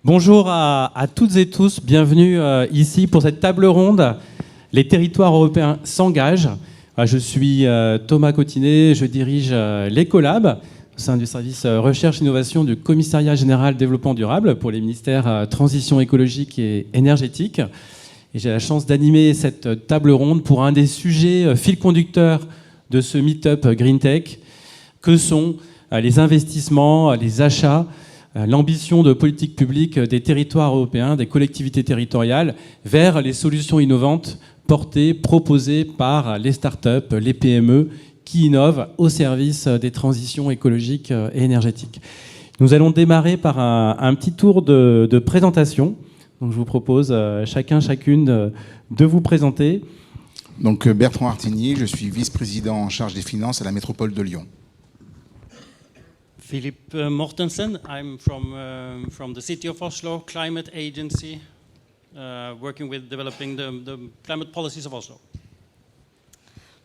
Bonjour à toutes et tous, bienvenue ici pour cette table ronde. Les territoires européens s'engagent. Je suis Thomas Cotinet, je dirige l'Ecolab au sein du service recherche et innovation du Commissariat général développement durable pour les ministères transition écologique et énergétique. Et j'ai la chance d'animer cette table ronde pour un des sujets fil conducteur de ce meet-up Green Tech, que sont les investissements, les achats, l'ambition de politique publique des territoires européens, des collectivités territoriales, vers les solutions innovantes portées, proposées par les startups, les PME, qui innovent au service des transitions écologiques et énergétiques. Nous allons démarrer par un petit tour de présentation. Donc je vous propose chacune de vous présenter. Donc Bertrand Artigny, je suis vice-président en charge des finances à la métropole de Lyon. Philippe Mortensen, I'm from the City of Oslo Climate Agency, working with developing the climate policies of Oslo.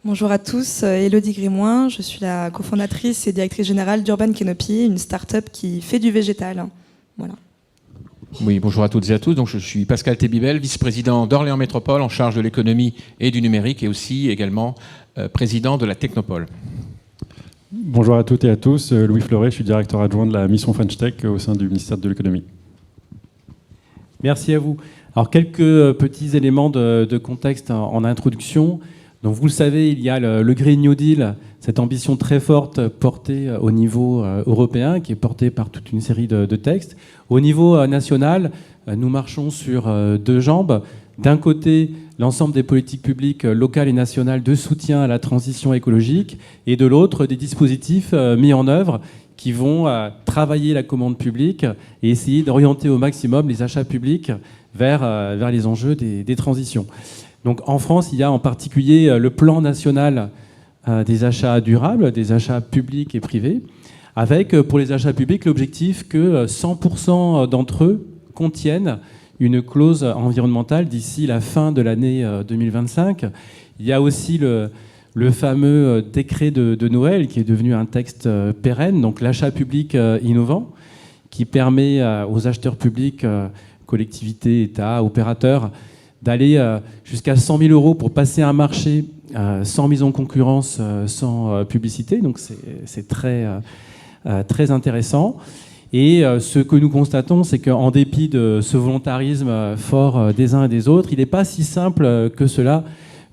Bonjour à tous, Élodie Grimoin, je suis la cofondatrice et directrice générale d'Urban Canopy, une start-up qui fait du végétal. Voilà. Oui, bonjour à toutes et à tous. Donc, je suis Pascal Tébibel, vice-président d'Orléans Métropole en charge de l'économie et du numérique et aussi également président de la Technopole. Bonjour à toutes et à tous, Louis Fleuret, je suis directeur adjoint de la mission French Tech au sein du ministère de l'économie. Merci à vous. Alors quelques petits éléments de contexte en introduction. Donc vous le savez, il y a le Green New Deal, cette ambition très forte portée au niveau européen, qui est portée par toute une série de textes. Au niveau national, nous marchons sur deux jambes. D'un côté, l'ensemble des politiques publiques locales et nationales de soutien à la transition écologique, et de l'autre, des dispositifs mis en œuvre qui vont travailler la commande publique et essayer d'orienter au maximum les achats publics vers les enjeux des transitions. Donc en France, il y a en particulier le plan national des achats durables, des achats publics et privés, avec pour les achats publics l'objectif que 100% d'entre eux contiennent une clause environnementale d'ici la fin de l'année 2025. Il y a aussi le fameux décret de Noël qui est devenu un texte pérenne, donc l'achat public innovant, qui permet aux acheteurs publics, collectivités, États, opérateurs, d'aller jusqu'à 100 000 euros pour passer un marché sans mise en concurrence, sans publicité. Donc c'est très intéressant. Et ce que nous constatons, c'est qu'en dépit de ce volontarisme fort des uns et des autres, il n'est pas si simple que cela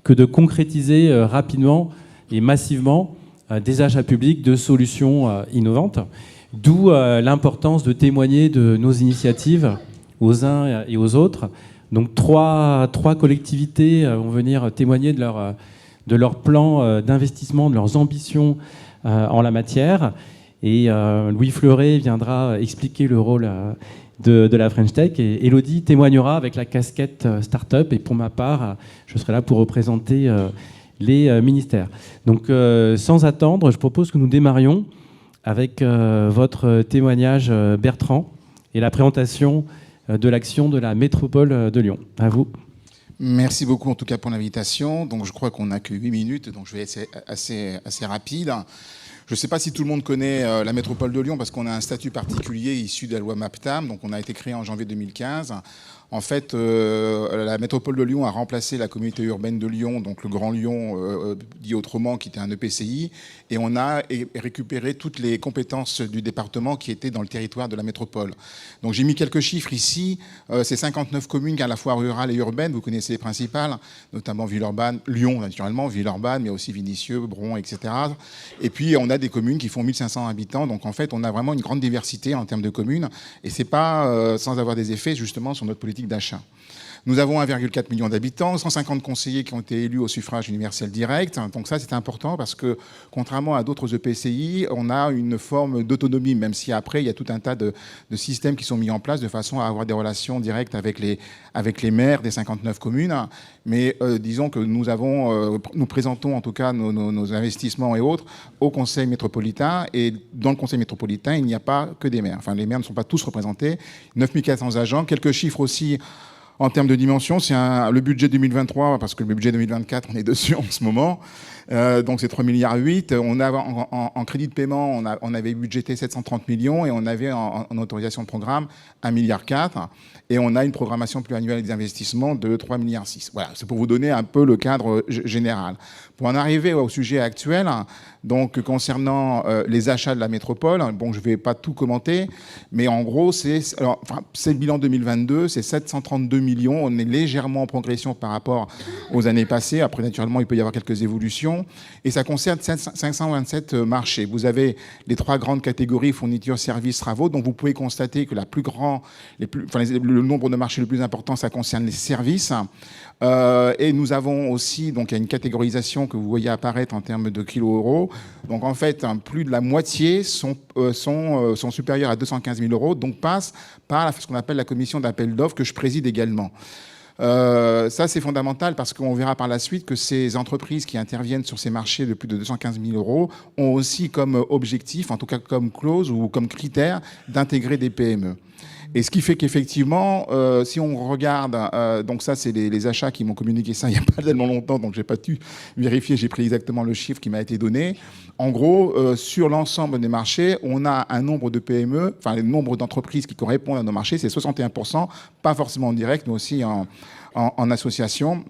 que de concrétiser rapidement et massivement des achats publics de solutions innovantes. D'où l'importance de témoigner de nos initiatives aux uns et aux autres. Donc trois collectivités vont venir témoigner de leur plan d'investissement, de leurs ambitions en la matière. Et Louis Fleuret viendra expliquer le rôle de la French Tech. Et Élodie témoignera avec la casquette start-up. Et pour ma part, je serai là pour représenter les ministères. Donc sans attendre, je propose que nous démarrions avec votre témoignage, Bertrand, et la présentation de l'action de la métropole de Lyon. À vous. Merci beaucoup en tout cas pour l'invitation. Donc je crois qu'on n'a que 8 minutes, donc je vais être assez rapide. Je ne sais pas si tout le monde connaît la métropole de Lyon parce qu'on a un statut particulier issu de la loi MAPTAM. Donc on a été créé en janvier 2015. En fait, la métropole de Lyon a remplacé la communauté urbaine de Lyon, donc le Grand Lyon, dit autrement, qui était un EPCI, et on a récupéré toutes les compétences du département qui étaient dans le territoire de la métropole. Donc j'ai mis quelques chiffres ici. C'est 59 communes à la fois rurales et urbaines. Vous connaissez les principales, notamment Villeurbanne, Lyon naturellement, Villeurbanne, mais aussi Vénissieux, Bron, etc. Et puis on a des communes qui font 1500 habitants. Donc en fait, on a vraiment une grande diversité en termes de communes, et c'est pas sans avoir des effets justement sur notre politique d'achat. Nous avons 1,4 million d'habitants, 150 conseillers qui ont été élus au suffrage universel direct. Donc ça, c'est important parce que, contrairement à d'autres EPCI, on a une forme d'autonomie, même si après, il y a tout un tas de systèmes qui sont mis en place de façon à avoir des relations directes avec les maires des 59 communes. Mais disons que nous présentons en tout cas nos investissements et autres au conseil métropolitain. Et dans le conseil métropolitain, il n'y a pas que des maires. Enfin, les maires ne sont pas tous représentés. 9400 agents. Quelques chiffres aussi En termes de dimension, c'est le budget 2023, parce que le budget 2024, on est dessus en ce moment. Donc c'est 3,8 milliards. On a, en crédit de paiement, on avait budgété 730 millions et on avait en autorisation de programme 1,4 milliard. Et on a une programmation pluriannuelle des investissements de 3,6 milliards. Voilà, c'est pour vous donner un peu le cadre général. Pour en arriver au sujet actuel, donc concernant les achats de la métropole, bon, je ne vais pas tout commenter, mais en gros, c'est le bilan 2022, c'est 732 millions. On est légèrement en progression par rapport aux années passées. Après, naturellement, il peut y avoir quelques évolutions. Et ça concerne 527 marchés. Vous avez les 3 grandes catégories, fournitures, services, travaux, dont vous pouvez constater que le nombre de marchés le plus important, ça concerne les services. Et nous avons aussi, donc, il y a une catégorisation que vous voyez apparaître en termes de kilo-euros. Donc, en fait, plus de la moitié sont supérieurs à 215 000 euros, donc passent par ce qu'on appelle la commission d'appel d'offres, que je préside également. Ça, c'est fondamental parce qu'on verra par la suite que ces entreprises qui interviennent sur ces marchés de plus de 215 000 euros ont aussi comme objectif, en tout cas comme clause ou comme critère, d'intégrer des PME. Et ce qui fait qu'effectivement, si on regarde, donc ça, c'est les achats qui m'ont communiqué ça il n'y a pas tellement longtemps, donc je n'ai pas pu vérifier, j'ai pris exactement le chiffre qui m'a été donné. En gros, sur l'ensemble des marchés, on a un nombre de PME, enfin le nombre d'entreprises qui correspondent à nos marchés, c'est 61%, pas forcément en direct, mais aussi en association.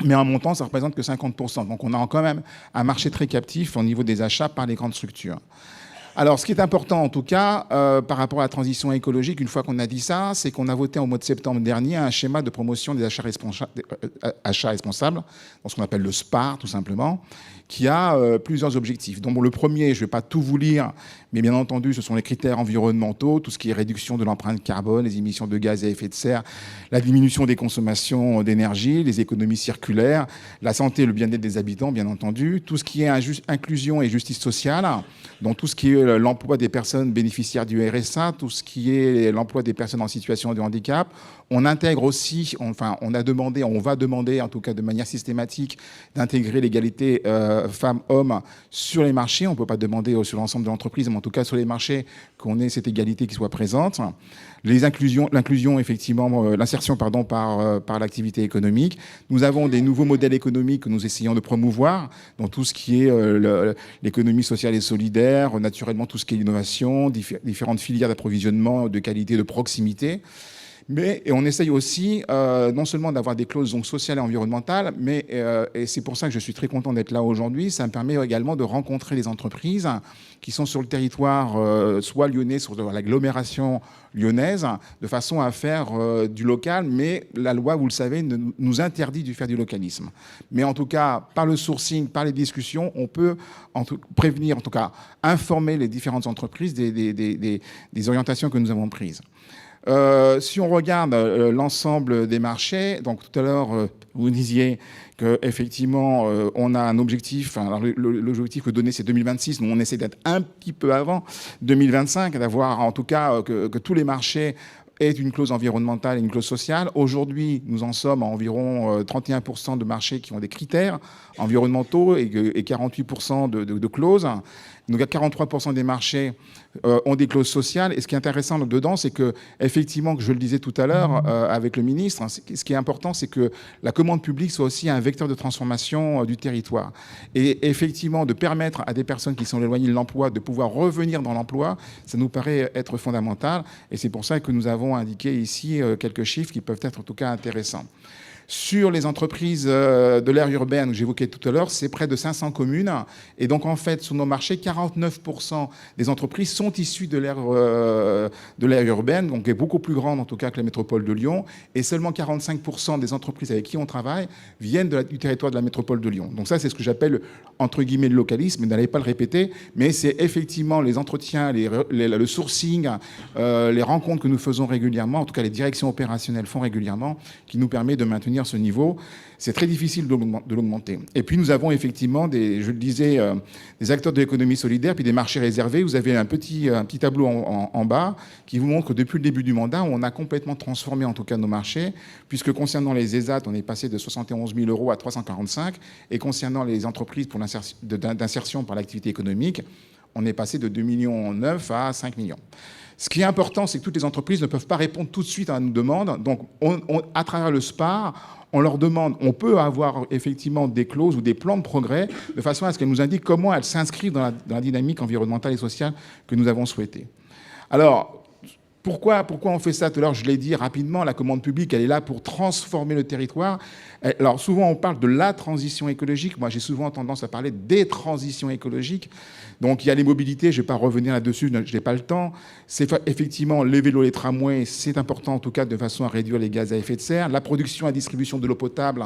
Mais en montant, ça ne représente que 50%. Donc on a quand même un marché très captif au niveau des achats par les grandes structures. Alors, ce qui est important, en tout cas, par rapport à la transition écologique, une fois qu'on a dit ça, c'est qu'on a voté au mois de septembre dernier un schéma de promotion des achats responsables, ce qu'on appelle le SPAR, tout simplement, qui a plusieurs objectifs. Donc, le premier, je ne vais pas tout vous lire, mais bien entendu, ce sont les critères environnementaux, tout ce qui est réduction de l'empreinte carbone, les émissions de gaz à effet de serre, la diminution des consommations d'énergie, les économies circulaires, la santé et le bien-être des habitants, bien entendu, tout ce qui est inclusion et justice sociale, donc tout ce qui est l'emploi des personnes bénéficiaires du RSA, tout ce qui est l'emploi des personnes en situation de handicap. On intègre aussi, on va demander, en tout cas de manière systématique, d'intégrer l'égalité femmes-hommes sur les marchés. On ne peut pas demander sur l'ensemble de l'entreprise, mais en tout cas sur les marchés, qu'on ait cette égalité qui soit présente. L'inclusion, effectivement, l'insertion, par l'activité économique. Nous avons des nouveaux modèles économiques que nous essayons de promouvoir, dans tout ce qui est l'économie sociale et solidaire, naturellement tout ce qui est l'innovation, différentes filières d'approvisionnement de qualité, de proximité. Et on essaye aussi non seulement d'avoir des clauses donc, sociales et environnementales, mais et c'est pour ça que je suis très content d'être là aujourd'hui, ça me permet également de rencontrer les entreprises qui sont sur le territoire, soit lyonnais, sur l'agglomération lyonnaise, de façon à faire du local, mais la loi, vous le savez, nous interdit de faire du localisme. Mais en tout cas, par le sourcing, par les discussions, on peut prévenir, en tout cas, informer les différentes entreprises des orientations que nous avons prises. Si on regarde l'ensemble des marchés, donc tout à l'heure, vous disiez qu'effectivement, on a un objectif, l'objectif que donné c'est 2026, nous on essaie d'être un petit peu avant 2025, d'avoir en tout cas que tous les marchés aient une clause environnementale et une clause sociale. Aujourd'hui, nous en sommes à environ 31% de marchés qui ont des critères environnementaux et 48% de clauses. Donc, 43% des marchés ont des clauses sociales. Et ce qui est intéressant là-dedans, c'est que, effectivement, que je le disais tout à l'heure avec le ministre, ce qui est important, c'est que la commande publique soit aussi un vecteur de transformation du territoire. Et effectivement, de permettre à des personnes qui sont éloignées de l'emploi de pouvoir revenir dans l'emploi, ça nous paraît être fondamental. Et c'est pour ça que nous avons indiqué ici quelques chiffres qui peuvent être en tout cas intéressants. Sur les entreprises de l'aire urbaine que j'évoquais tout à l'heure, c'est près de 500 communes. Et donc, en fait, sur nos marchés, 49% des entreprises sont issues de l'aire urbaine, donc est beaucoup plus grande en tout cas que la métropole de Lyon. Et seulement 45% des entreprises avec qui on travaille viennent du territoire de la métropole de Lyon. Donc ça, c'est ce que j'appelle, entre guillemets, le localisme. N'allez pas le répéter, mais c'est effectivement les entretiens, le sourcing, les rencontres que nous faisons régulièrement, en tout cas les directions opérationnelles font régulièrement, qui nous permet de maintenir ce niveau. C'est très difficile de l'augmenter. Et puis nous avons effectivement des acteurs de l'économie solidaire, puis des marchés réservés. Vous avez un petit tableau en bas qui vous montre que depuis le début du mandat, on a complètement transformé en tout cas nos marchés, puisque concernant les ESAT, on est passé de 71 000 euros à 345, et concernant les entreprises pour d'insertion par l'activité économique, on est passé de 2,9 millions à 5 millions. Ce qui est important, c'est que toutes les entreprises ne peuvent pas répondre tout de suite à nos demandes. Donc, à travers le SPAR, on leur demande, on peut avoir effectivement des clauses ou des plans de progrès de façon à ce qu'elles nous indiquent comment elles s'inscrivent dans la dynamique environnementale et sociale que nous avons souhaitée. Alors, pourquoi on fait ça? Tout à l'heure, je l'ai dit rapidement, la commande publique, elle est là pour transformer le territoire. Alors, souvent, on parle de la transition écologique. Moi, j'ai souvent tendance à parler des transitions écologiques. Donc, il y a les mobilités, je ne vais pas revenir là-dessus, je n'ai pas le temps. C'est effectivement les vélos, les tramways, c'est important en tout cas de façon à réduire les gaz à effet de serre. La production et la distribution de l'eau potable,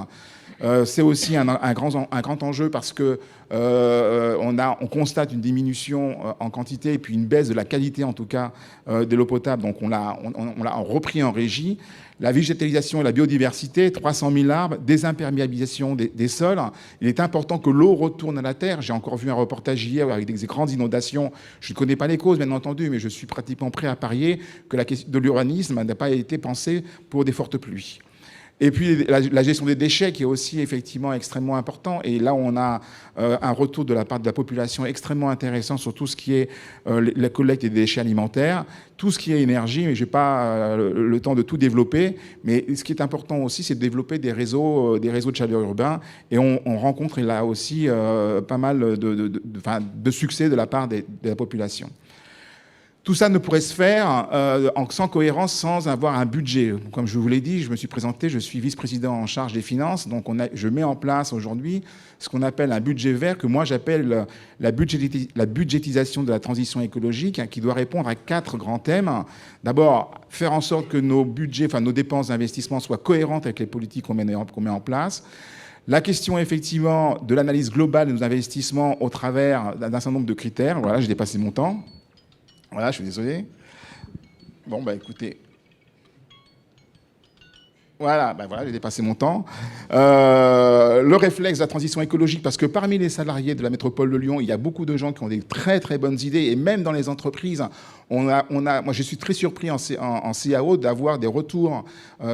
c'est aussi un grand enjeu parce que on constate une diminution en quantité et puis une baisse de la qualité en tout cas de l'eau potable. Donc on l'a repris en régie. La végétalisation et la biodiversité, 300 000 arbres, désimperméabilisation des sols. Il est important que l'eau retourne à la terre. J'ai encore vu un reportage hier avec des grandes inondations. Je ne connais pas les causes, bien entendu, mais je suis pratiquement prêt à parier que la question de l'urbanisme n'a pas été pensée pour des fortes pluies. Et puis la gestion des déchets qui est aussi effectivement extrêmement important. Et là, on a un retour de la part de la population extrêmement intéressant sur tout ce qui est la collecte des déchets alimentaires, tout ce qui est énergie. Mais je n'ai pas le temps de tout développer. Mais ce qui est important aussi, c'est de développer des réseaux de chaleur urbains. Et on rencontre là aussi pas mal de succès de la part de la population. Tout ça ne pourrait se faire sans cohérence, sans avoir un budget. Comme je vous l'ai dit, je me suis présenté, je suis vice-président en charge des finances. Donc je mets en place aujourd'hui ce qu'on appelle un budget vert, que moi j'appelle la budgétisation de la transition écologique, qui doit répondre à 4 grands thèmes. D'abord, faire en sorte que nos budgets, nos dépenses d'investissement soient cohérentes avec les politiques qu'on met en place. La question, effectivement, de l'analyse globale de nos investissements au travers d'un certain nombre de critères. Voilà, j'ai dépassé mon temps. Voilà, je suis désolé. Bon, écoutez. Voilà, j'ai dépassé mon temps. Le réflexe de la transition écologique, parce que parmi les salariés de la métropole de Lyon, il y a beaucoup de gens qui ont des très très bonnes idées, et même dans les entreprises, moi je suis très surpris en CAO d'avoir des retours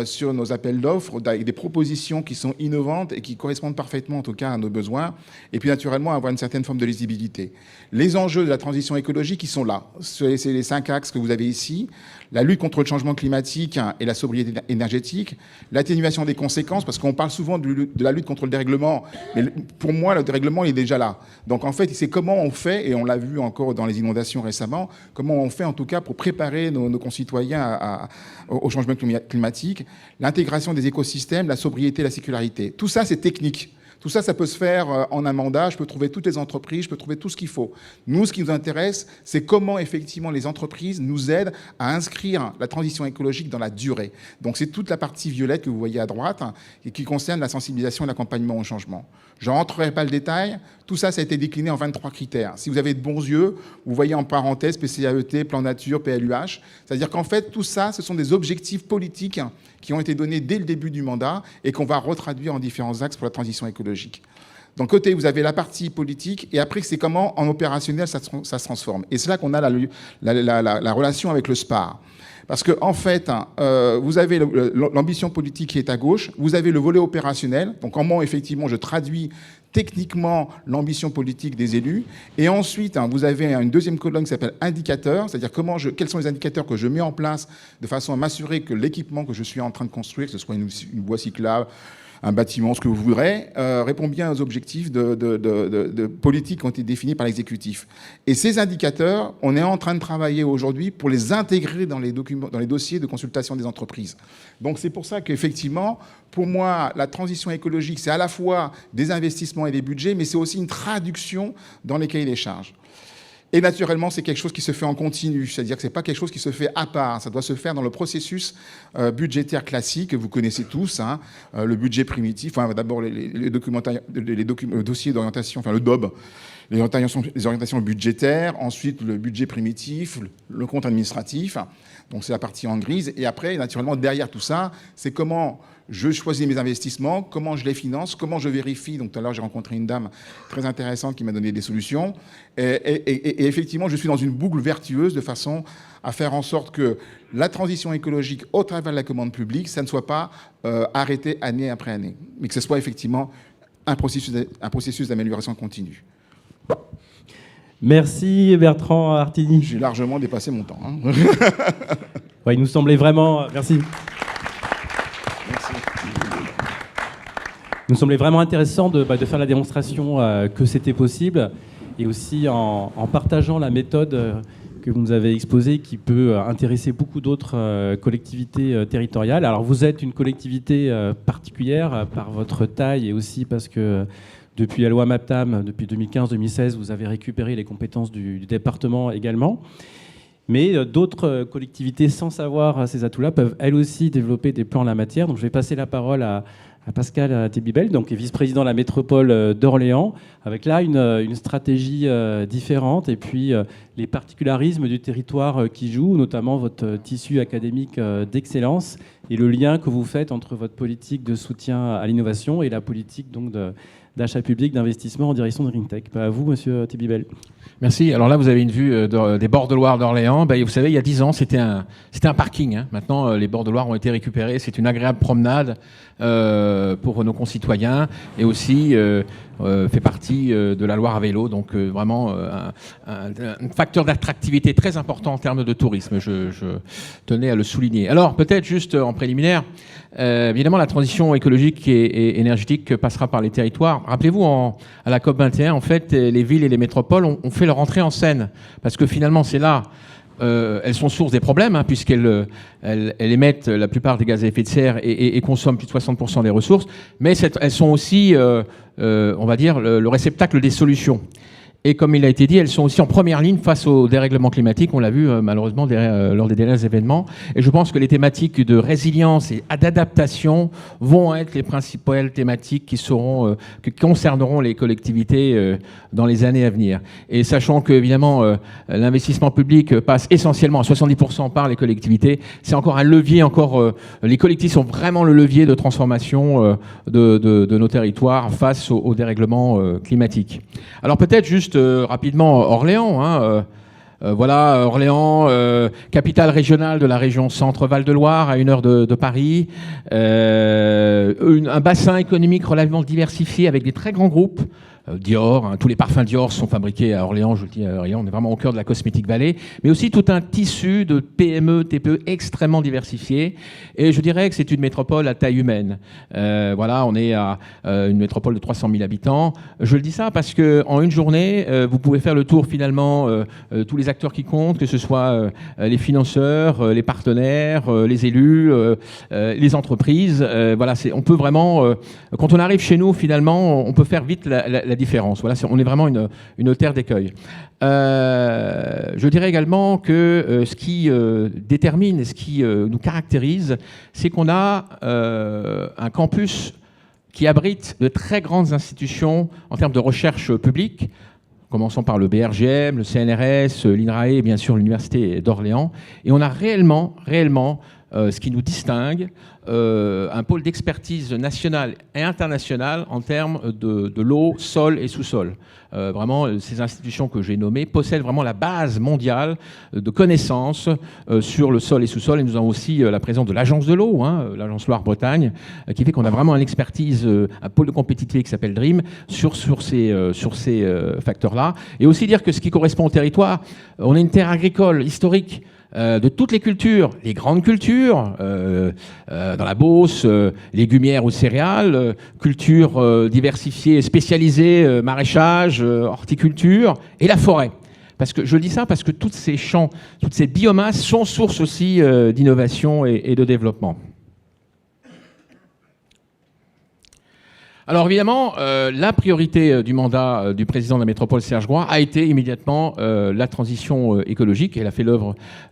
sur nos appels d'offres, avec des propositions qui sont innovantes et qui correspondent parfaitement en tout cas à nos besoins, et puis naturellement avoir une certaine forme de lisibilité. Les enjeux de la transition écologique, ils sont là. C'est les 5 axes que vous avez ici. La lutte contre le changement climatique et la sobriété énergétique, l'atténuation des conséquences, parce qu'on parle souvent de la lutte contre le dérèglement, mais pour moi, le dérèglement, il est déjà là. Donc en fait, c'est comment on fait, et on l'a vu encore dans les inondations récemment, comment on fait en tout cas pour préparer nos concitoyens au changement climatique, l'intégration des écosystèmes, la sobriété, la circularité. Tout ça, c'est technique. Tout ça, ça peut se faire en un mandat. Je peux trouver toutes les entreprises, je peux trouver tout ce qu'il faut. Nous, ce qui nous intéresse, c'est comment effectivement les entreprises nous aident à inscrire la transition écologique dans la durée. Donc c'est toute la partie violette que vous voyez à droite et qui concerne la sensibilisation et l'accompagnement au changement. Je ne rentrerai pas le détail. Tout ça, ça a été décliné en 23 critères. Si vous avez de bons yeux, vous voyez en parenthèse PCAET, Plan Nature, PLUH. C'est-à-dire qu'en fait, tout ça, ce sont des objectifs politiques qui ont été donnés dès le début du mandat et qu'on va retraduire en différents axes pour la transition écologique. D'un côté, vous avez la partie politique, et après, c'est comment, en opérationnel, ça se transforme. Et c'est là qu'on a la relation avec le SPAR. Parce que en fait, vous avez l'ambition politique qui est à gauche, vous avez le volet opérationnel, donc comment, effectivement, je traduis techniquement l'ambition politique des élus. Et ensuite, vous avez une deuxième colonne qui s'appelle indicateurs, c'est-à-dire quels sont les indicateurs que je mets en place de façon à m'assurer que l'équipement que je suis en train de construire, que ce soit une voie cyclable, un bâtiment, ce que vous voudrez, répond bien aux objectifs de politique qui ont été définis par l'exécutif. Et ces indicateurs, on est en train de travailler aujourd'hui pour les intégrer dans les dossiers de consultation des entreprises. Donc c'est pour ça qu'effectivement, pour moi, la transition écologique, c'est à la fois des investissements et des budgets, mais c'est aussi une traduction dans les cahiers des charges. Et naturellement, c'est quelque chose qui se fait en continu, c'est-à-dire que ce n'est pas quelque chose qui se fait à part, ça doit se faire dans le processus budgétaire classique que vous connaissez tous, le budget primitif, d'abord les dossiers d'orientation, le DOB, les orientations budgétaires, ensuite le budget primitif, le compte administratif, donc c'est la partie en grise, et après, naturellement, derrière tout ça, c'est comment je choisis mes investissements, comment je les finance, comment je vérifie. Donc tout à l'heure, j'ai rencontré une dame très intéressante qui m'a donné des solutions. Et effectivement, je suis dans une boucle vertueuse de façon à faire en sorte que la transition écologique au travers de la commande publique, ça ne soit pas arrêté année après année, mais que ce soit effectivement un processus d'amélioration continue. Merci Bertrand Artini. J'ai largement dépassé mon temps. Hein. Ouais, il nous semblait vraiment... Merci. Il nous semblait vraiment intéressant de faire la démonstration que c'était possible, et aussi en partageant la méthode que vous nous avez exposée, qui peut intéresser beaucoup d'autres collectivités territoriales. Alors vous êtes une collectivité particulière par votre taille, et aussi parce que depuis la loi MAPTAM, depuis 2015-2016, vous avez récupéré les compétences du département également. Mais d'autres collectivités, sans savoir ces atouts-là, peuvent elles aussi développer des plans en la matière. Donc je vais passer la parole à Pascal Tébibel, donc vice-président de la métropole d'Orléans, avec là une stratégie différente, et puis les particularismes du territoire qui jouent, notamment votre tissu académique d'excellence et le lien que vous faites entre votre politique de soutien à l'innovation et la politique donc d'achat public, d'investissement en direction de GreenTech. À vous, monsieur Tébibel. Merci. Alors là, vous avez une vue des bords de Loire d'Orléans. Vous savez, il y a 10 ans, c'était un parking. Hein. Maintenant, les bords de Loire ont été récupérés. C'est une agréable promenade pour nos concitoyens, et aussi fait partie de la Loire à vélo. Donc vraiment un facteur d'attractivité très important en termes de tourisme. Je tenais à le souligner. Alors peut-être juste en préliminaire, évidemment, la transition écologique et énergétique passera par les territoires. Rappelez-vous, à la COP21, en fait, les villes et les métropoles ont fait leur entrée en scène, parce que finalement, c'est là, elles sont source des problèmes, hein, puisqu'elles émettent la plupart des gaz à effet de serre et consomment plus de 60% des ressources, mais elles sont aussi, on va dire, le réceptacle des solutions. Et comme il a été dit, elles sont aussi en première ligne face au dérèglement climatique. On l'a vu malheureusement lors des derniers événements. Et je pense que les thématiques de résilience et d'adaptation vont être les principales thématiques qui concerneront les collectivités dans les années à venir. Et sachant que évidemment l'investissement public passe essentiellement à 70% par les collectivités, c'est encore un levier. Les collectivités sont vraiment le levier de transformation de nos territoires face au dérèglement climatique. Alors peut-être juste rapidement Orléans. Voilà, Orléans, capitale régionale de la région Centre-Val de Loire, à 1 heure de Paris. Un bassin économique relativement diversifié avec des très grands groupes. Dior, hein, tous les parfums Dior sont fabriqués à Orléans, je le dis à Orléans, on est vraiment au cœur de la Cosmetic Valley, mais aussi tout un tissu de PME, TPE extrêmement diversifié, et je dirais que c'est une métropole à taille humaine. Voilà, on est à une métropole de 300 000 habitants. Je le dis ça parce que en une journée, vous pouvez faire le tour finalement tous les acteurs qui comptent, que ce soit les financeurs, les partenaires, les élus, les entreprises. Voilà, on peut vraiment, quand on arrive chez nous finalement, on peut faire vite la différence. Voilà, on est vraiment une terre d'écueil. Je dirais également que ce qui détermine et ce qui nous caractérise, c'est qu'on a un campus qui abrite de très grandes institutions en termes de recherche publique, commençant par le BRGM, le CNRS, l'INRAE et bien sûr l'Université d'Orléans. Et on a réellement ce qui nous distingue, un pôle d'expertise nationale et internationale en termes de l'eau, sol et sous-sol. Vraiment, ces institutions que j'ai nommées possèdent vraiment la base mondiale de connaissances sur le sol et sous-sol. Et nous avons aussi la présence de l'agence de l'eau, hein, l'agence Loire-Bretagne, qui fait qu'on a vraiment une expertise, un pôle de compétitivité qui s'appelle DREAM sur ces facteurs-là. Et aussi dire que ce qui correspond au territoire, on est une terre agricole historique, de toutes les cultures, les grandes cultures, dans la Beauce, légumières ou céréales, cultures diversifiées, spécialisées, maraîchage, horticulture, et la forêt. Parce que je dis ça parce que tous ces champs, toutes ces biomasses sont source aussi d'innovation et de développement. Alors évidemment, la priorité du mandat du président de la métropole Serge Groy a été immédiatement la transition écologique. Elle a fait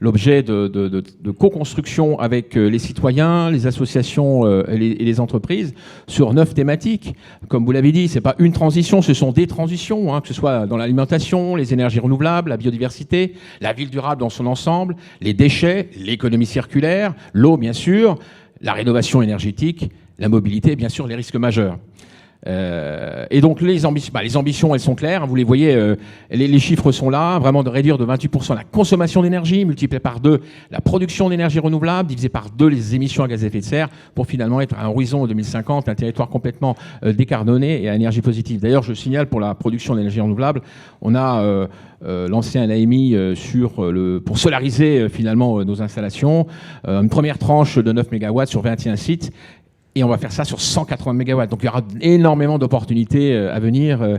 l'objet de co-construction avec les citoyens, les associations et les entreprises sur 9 thématiques. Comme vous l'avez dit, c'est pas une transition, ce sont des transitions, hein, que ce soit dans l'alimentation, les énergies renouvelables, la biodiversité, la ville durable dans son ensemble, les déchets, l'économie circulaire, l'eau bien sûr, la rénovation énergétique, la mobilité et bien sûr les risques majeurs. Et donc les ambitions, elles sont claires. Vous les voyez, les chiffres sont là. Vraiment de réduire de 28% la consommation d'énergie, multiplier par 2 la production d'énergie renouvelable, diviser par 2 les émissions à gaz à effet de serre, pour finalement être à un horizon 2050, un territoire complètement décarboné et à énergie positive. D'ailleurs, je signale pour la production d'énergie renouvelable, on a lancé un AMI pour solariser finalement nos installations. Une première tranche de 9 MW sur 21 sites. Et on va faire ça sur 180 MW. Donc il y aura énormément d'opportunités à venir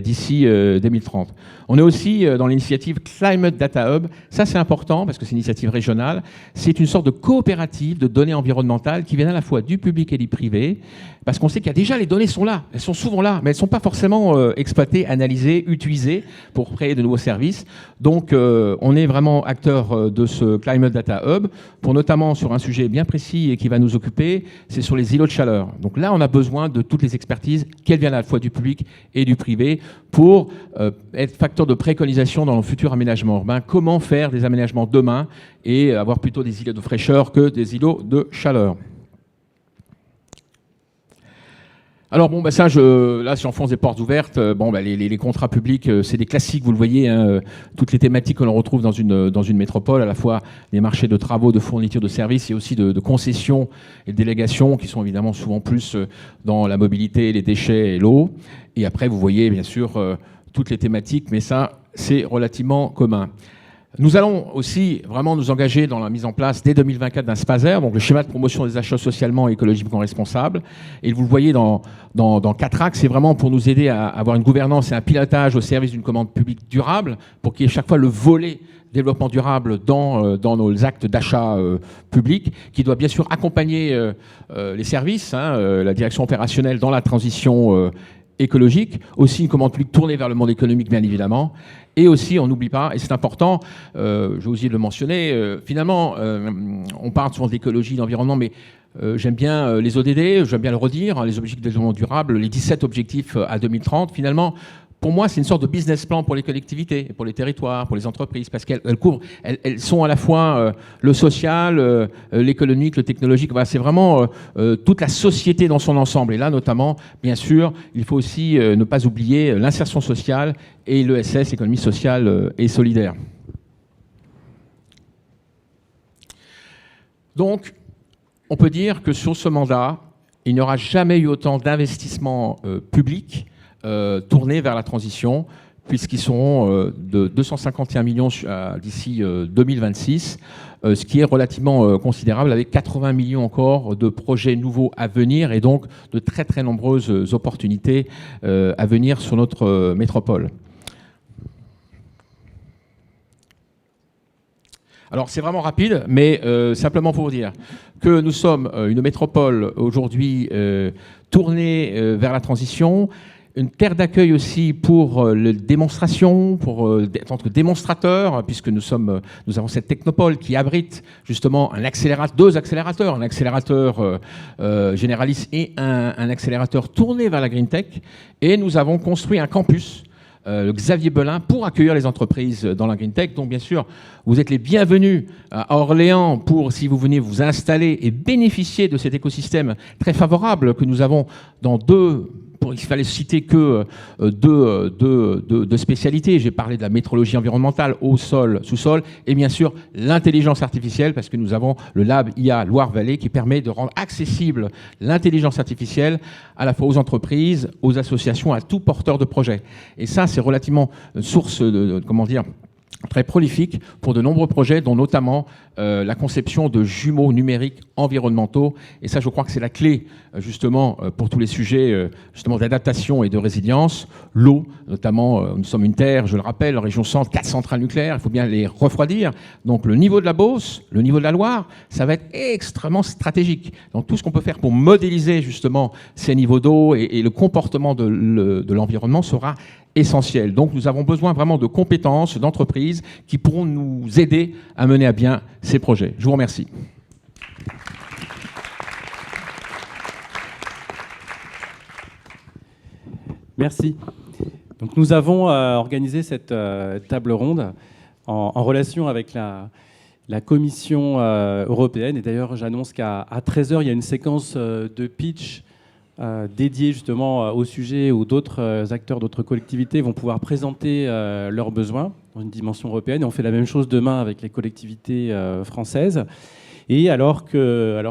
d'ici 2030. On est aussi dans l'initiative Climate Data Hub. Ça, c'est important parce que c'est une initiative régionale. C'est une sorte de coopérative de données environnementales qui viennent à la fois du public et du privé. Parce qu'on sait qu'il y a déjà, les données sont là. Elles sont souvent là, mais elles ne sont pas forcément exploitées, analysées, utilisées pour créer de nouveaux services. Donc on est vraiment acteur de ce Climate Data Hub pour notamment sur un sujet bien précis et qui va nous occuper, c'est sur les îlots de chaleur. Donc là, on a besoin de toutes les expertises, qu'elles viennent à la fois du public et du privé, pour être facteur de préconisation dans le futur aménagement urbain. Comment faire des aménagements demain et avoir plutôt des îlots de fraîcheur que des îlots de chaleur. Alors bon, bah ça, là, si j'enfonce des portes ouvertes, les contrats publics, c'est des classiques, vous le voyez, hein, toutes les thématiques que l'on retrouve dans une métropole, à la fois les marchés de travaux, de fourniture de services, et aussi de concessions et de délégations, qui sont évidemment souvent plus dans la mobilité, les déchets et l'eau. Et après, vous voyez, bien sûr, toutes les thématiques, mais ça, c'est relativement commun. Nous allons aussi vraiment nous engager dans la mise en place dès 2024 d'un SPASER, donc le schéma de promotion des achats socialement et écologiquement responsables. Et vous le voyez dans 4 axes, c'est vraiment pour nous aider à avoir une gouvernance et un pilotage au service d'une commande publique durable, pour qu'il y ait chaque fois le volet développement durable dans nos actes d'achat public, qui doit bien sûr accompagner les services, la direction opérationnelle dans la transition écologique, aussi une commande publique tournée vers le monde économique, bien évidemment. Et aussi, on n'oublie pas, et c'est important, j'ai osé le mentionner, finalement, on parle souvent d'écologie, d'environnement, mais j'aime bien les ODD, j'aime bien le redire, les objectifs de développement durable, les 17 objectifs à 2030, finalement, pour moi, c'est une sorte de business plan pour les collectivités, pour les territoires, pour les entreprises, parce qu'elles couvrent, elles sont à la fois le social, l'économique, le technologique. Voilà, c'est vraiment toute la société dans son ensemble. Et là, notamment, bien sûr, il faut aussi ne pas oublier l'insertion sociale et l'ESS, économie sociale et solidaire. Donc, on peut dire que sur ce mandat, il n'y aura jamais eu autant d'investissements publics tournés vers la transition, puisqu'ils seront de 251 millions d'ici 2026, ce qui est relativement considérable, avec 80 millions encore de projets nouveaux à venir, et donc de très très nombreuses opportunités à venir sur notre métropole. Alors c'est vraiment rapide, mais simplement pour vous dire que nous sommes une métropole aujourd'hui tournée vers la transition, une terre d'accueil aussi pour les démonstrations, pour en tant que démonstrateur, puisque nous avons cette technopole qui abrite justement deux accélérateurs, un accélérateur généraliste et un accélérateur tourné vers la green tech, et nous avons construit un campus, le Xavier Belin, pour accueillir les entreprises dans la green tech. Donc bien sûr, vous êtes les bienvenus à Orléans pour, si vous venez vous installer et bénéficier de cet écosystème très favorable que nous avons dans il fallait citer que deux spécialités. J'ai parlé de la métrologie environnementale, au sol, sous-sol, et bien sûr l'intelligence artificielle, parce que nous avent le Lab IA Loire-Vallée qui permet de rendre accessible l'intelligence artificielle à la fois aux entreprises, aux associations, à tout porteur de projet. Et ça, c'est relativement une source très prolifique pour de nombreux projets, dont notamment la conception de jumeaux numériques environnementaux. Et ça, je crois que c'est la clé, justement, pour tous les sujets justement d'adaptation et de résilience. L'eau, notamment, nous sommes une terre, je le rappelle, région centre, 4 centrales nucléaires, il faut bien les refroidir. Donc le niveau de la Beauce, le niveau de la Loire, ça va être extrêmement stratégique. Donc tout ce qu'on peut faire pour modéliser, justement, ces niveaux d'eau et le comportement de l'environnement sera essentiel. Donc nous avons besoin vraiment de compétences, d'entreprises qui pourront nous aider à mener à bien ces projets. Je vous remercie. Merci. Donc nous avons organisé cette table ronde en relation avec la Commission européenne. Et d'ailleurs, j'annonce qu'à 13h, il y a une séquence de pitch dédiés justement au sujet où d'autres acteurs, d'autres collectivités vont pouvoir présenter leurs besoins dans une dimension européenne. Et on fait la même chose demain avec les collectivités françaises. Et alors que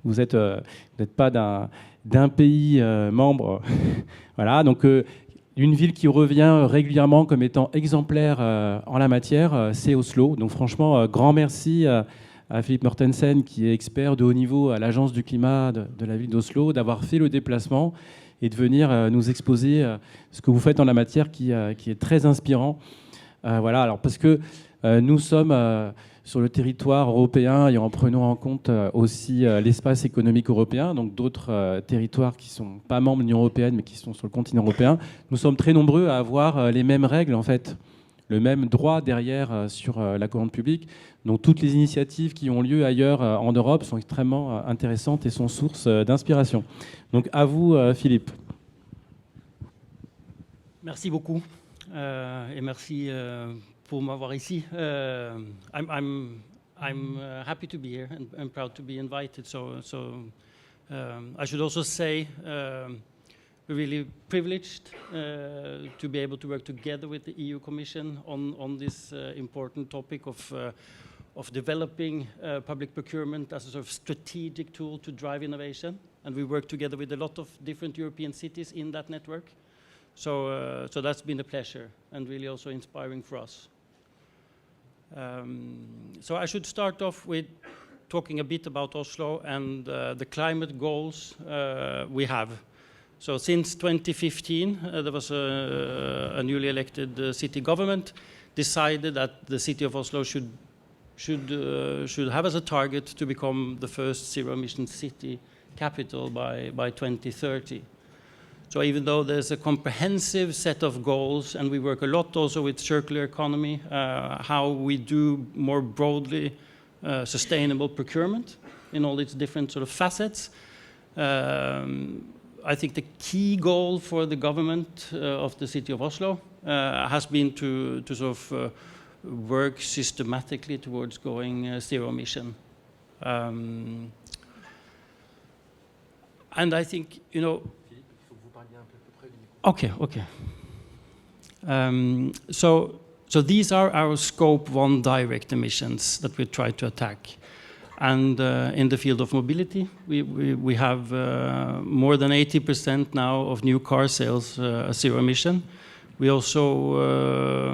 vous n'êtes pas d'un pays membre, voilà, donc une ville qui revient régulièrement comme étant exemplaire en la matière, c'est Oslo. Donc franchement, grand merci à Philippe Mortensen, qui est expert de haut niveau à l'Agence du climat de la ville d'Oslo, d'avoir fait le déplacement et de venir nous exposer ce que vous faites en la matière qui est très inspirant. Voilà, alors parce que nous sommes sur le territoire européen et en prenant en compte aussi l'espace économique européen, donc d'autres territoires qui ne sont pas membres de l'Union européenne mais qui sont sur le continent européen, nous sommes très nombreux à avoir les mêmes règles en fait, le même droit derrière sur la commande publique. Donc toutes les initiatives qui ont lieu ailleurs en Europe sont extrêmement intéressantes et sont source d'inspiration. Donc à vous Philippe. Merci beaucoup et merci pour m'avoir ici. I'm happy to be here and proud to be invited. I should also say we're really privileged to be able to work together with the EU Commission on this important topic of developing public procurement as a sort of strategic tool to drive innovation. And we work together with a lot of different European cities in that network. So that's been a pleasure and really also inspiring for us. So I should start off with talking a bit about Oslo and the climate goals we have. So since 2015, there was a newly elected city government decided that the city of Oslo should have as a target to become the first zero-emission city capital by 2030. So even though there's a comprehensive set of goals, and we work a lot also with circular economy, how we do more broadly sustainable procurement in all its different sort of facets, I think the key goal for the government of the city of Oslo has been to sort of work systematically towards going zero emission. And I think, you know, okay. So these are our scope 1 direct emissions that we try to attack. And in the field of mobility, we have more than 80% now of new car sales zero emission. We also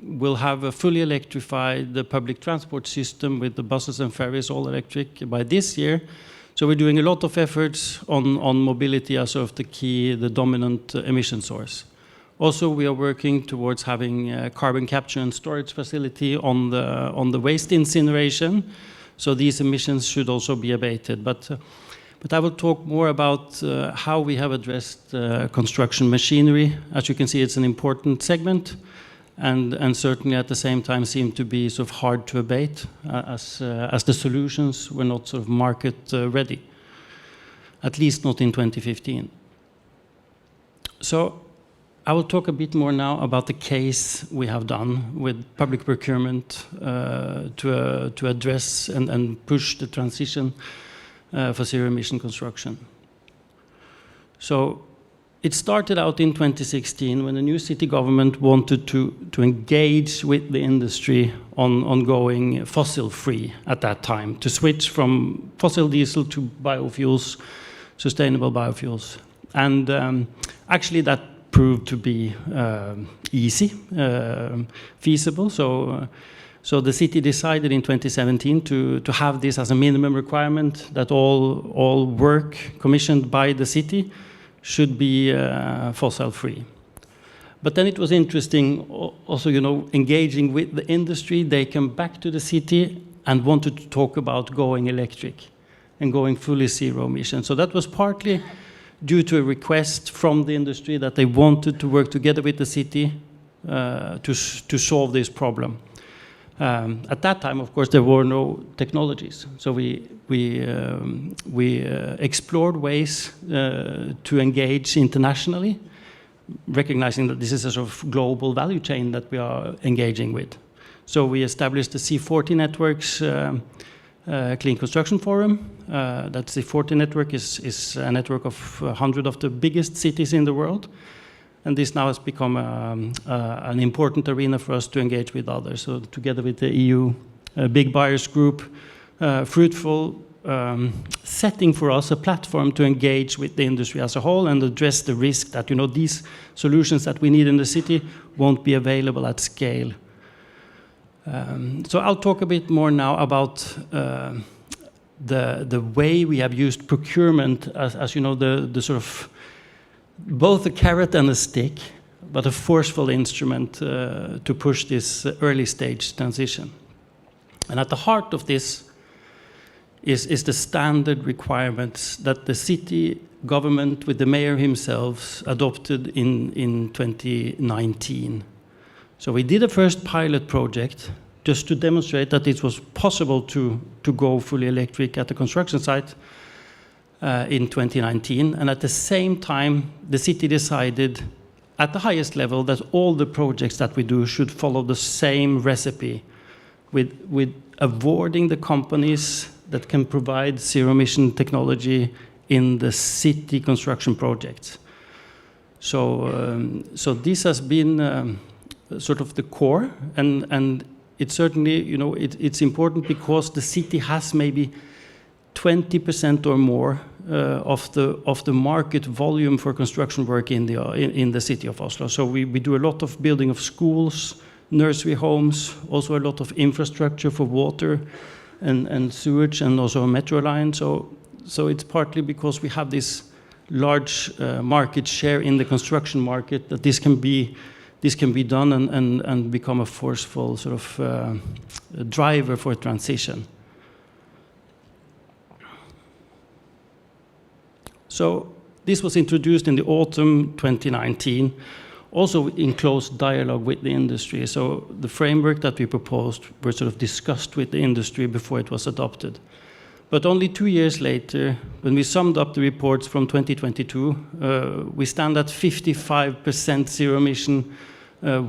will have a fully electrified public transport system with the buses and ferries all electric by this year. So we're doing a lot of efforts on mobility as sort of the dominant emission source. Also, we are working towards having a carbon capture and storage facility on the waste incineration. So these emissions should also be abated. But I will talk more about how we have addressed construction machinery. As you can see, it's an important segment, and certainly at the same time seem to be sort of hard to abate as the solutions were not sort of market ready, at least not in 2015. So I will talk a bit more now about the case we have done with public procurement to address and push the transition for zero-emission construction. So it started out in 2016 when the new city government wanted to engage with the industry on going fossil-free at that time, to switch from fossil diesel to biofuels, sustainable biofuels. And actually that proved to be easy, feasible. So the city decided in 2017 to have this as a minimum requirement, that all work commissioned by the city should be fossil-free. But then it was interesting also, you know, engaging with the industry. They came back to the city and wanted to talk about going electric and going fully zero emission. So that was partly due to a request from the industry that they wanted to work together with the city to solve this problem. At that time, of course, there were no technologies. So we explored ways to engage internationally, recognizing that this is a sort of global value chain that we are engaging with. So we established the C40 Networks Clean Construction Forum That's the Forte network is a network of 100 of the biggest cities in the world. And this now has become an important arena for us to engage with others. So together with the EU Big Buyers Group, fruitful setting for us, a platform to engage with the industry as a whole and address the risk that these solutions that we need in the city won't be available at scale. So I'll talk a bit more now about the way we have used procurement as the sort of both a carrot and a stick, but a forceful instrument to push this early stage transition. And at the heart of this is the standard requirements that the city government with the mayor himself adopted in 2019. So we did a first pilot project just to demonstrate that it was possible to go fully electric at the construction site in 2019. And at the same time, the city decided at the highest level that all the projects that we do should follow the same recipe with avoiding the companies that can provide zero-emission technology in the city construction projects. So this has been sort of the core, and it's certainly, it's important because the city has maybe 20% or more of the market volume for construction work in the city of Oslo. So we do a lot of building of schools, nursery homes, also a lot of infrastructure for water and sewage, and also a metro line. So it's partly because we have this large market share in the construction market that this can be done and become a forceful sort of driver for transition. So this was introduced in the autumn 2019, also in close dialogue with the industry. So the framework that we proposed were sort of discussed with the industry before it was adopted. But only 2 years later, when we summed up the reports from 2022, we stand at 55% zero-emission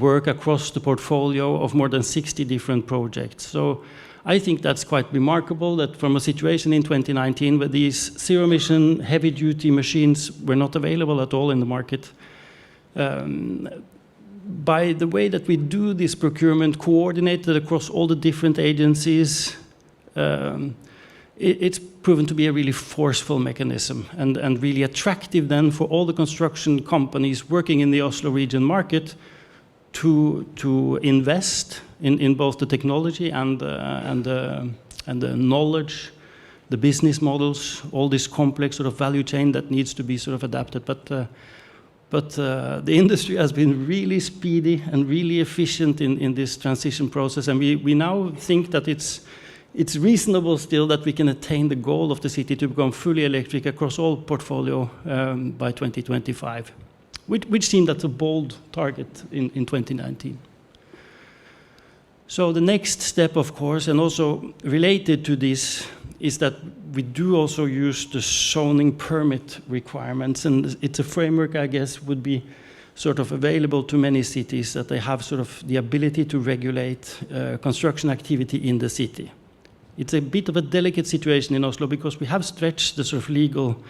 work across the portfolio of more than 60 different projects. So I think that's quite remarkable that from a situation in 2019 where these zero-emission heavy-duty machines were not available at all in the market, by the way that we do this procurement coordinated across all the different agencies, it's proven to be a really forceful mechanism and really attractive then for all the construction companies working in the Oslo region market to invest in both the technology and the knowledge, the business models, all this complex sort of value chain that needs to be sort of adapted. But the industry has been really speedy and really efficient in this transition process, and we now think that it's reasonable still that we can attain the goal of the city to become fully electric across all portfolio by 2025, which seemed that's a bold target in 2019. So the next step, of course, and also related to this, is that we do also use the zoning permit requirements, and it's a framework, I guess, would be sort of available to many cities, that they have sort of the ability to regulate construction activity in the city. It's a bit of a delicate situation in Oslo because we have stretched the sort of legal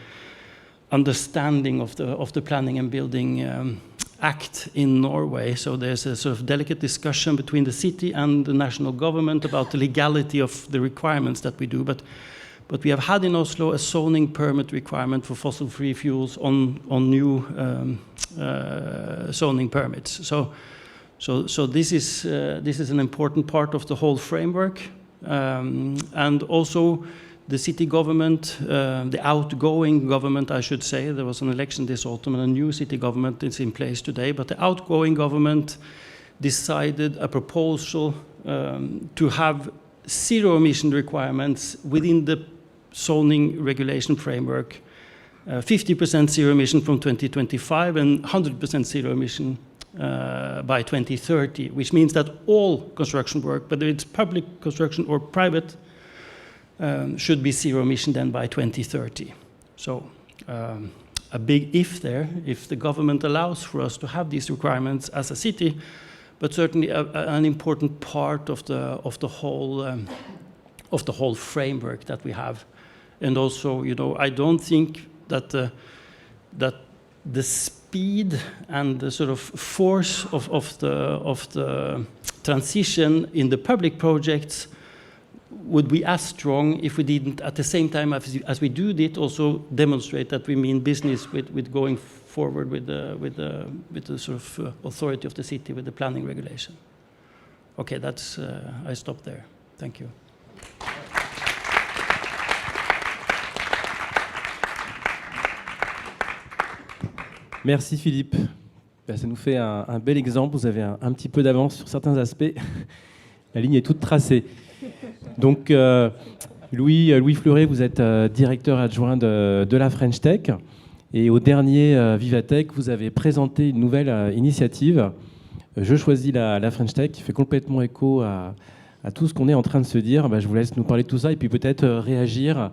understanding of the Planning and Building Act in Norway. So there's a sort of delicate discussion between the city and the national government about the legality of the requirements that we do. But we have had in Oslo a zoning permit requirement for fossil-free fuels on new zoning permits. So this is an important part of the whole framework, and also the city government, the outgoing government, I should say. There was an election this autumn and a new city government is in place today, but the outgoing government decided a proposal to have zero emission requirements within the zoning regulation framework, 50% zero emission from 2025 and 100% zero emission by 2030, which means that all construction work, whether it's public construction or private, should be zero emission then by 2030. So a big if there, if the government allows for us to have these requirements as a city, but certainly an important part of the whole framework that we have And also, I don't think that that the speed and the sort of force of the transition in the public projects would be as strong if we didn't, at the same time as we do it, also demonstrate that we mean business with going forward with the sort of authority of the city, with the planning regulation. Okay, that's I stop there. Thank you. Merci Philippe. Ça nous fait un bel exemple. Vous avez un petit peu d'avance sur certains aspects. La ligne est toute tracée. Donc, Louis Fleuret, vous êtes directeur adjoint de la French Tech. Et au dernier Vivatech, vous avez présenté une nouvelle initiative. Je choisis la French Tech, qui fait complètement écho à tout ce qu'on est en train de se dire. Je vous laisse nous parler de tout ça et puis peut-être réagir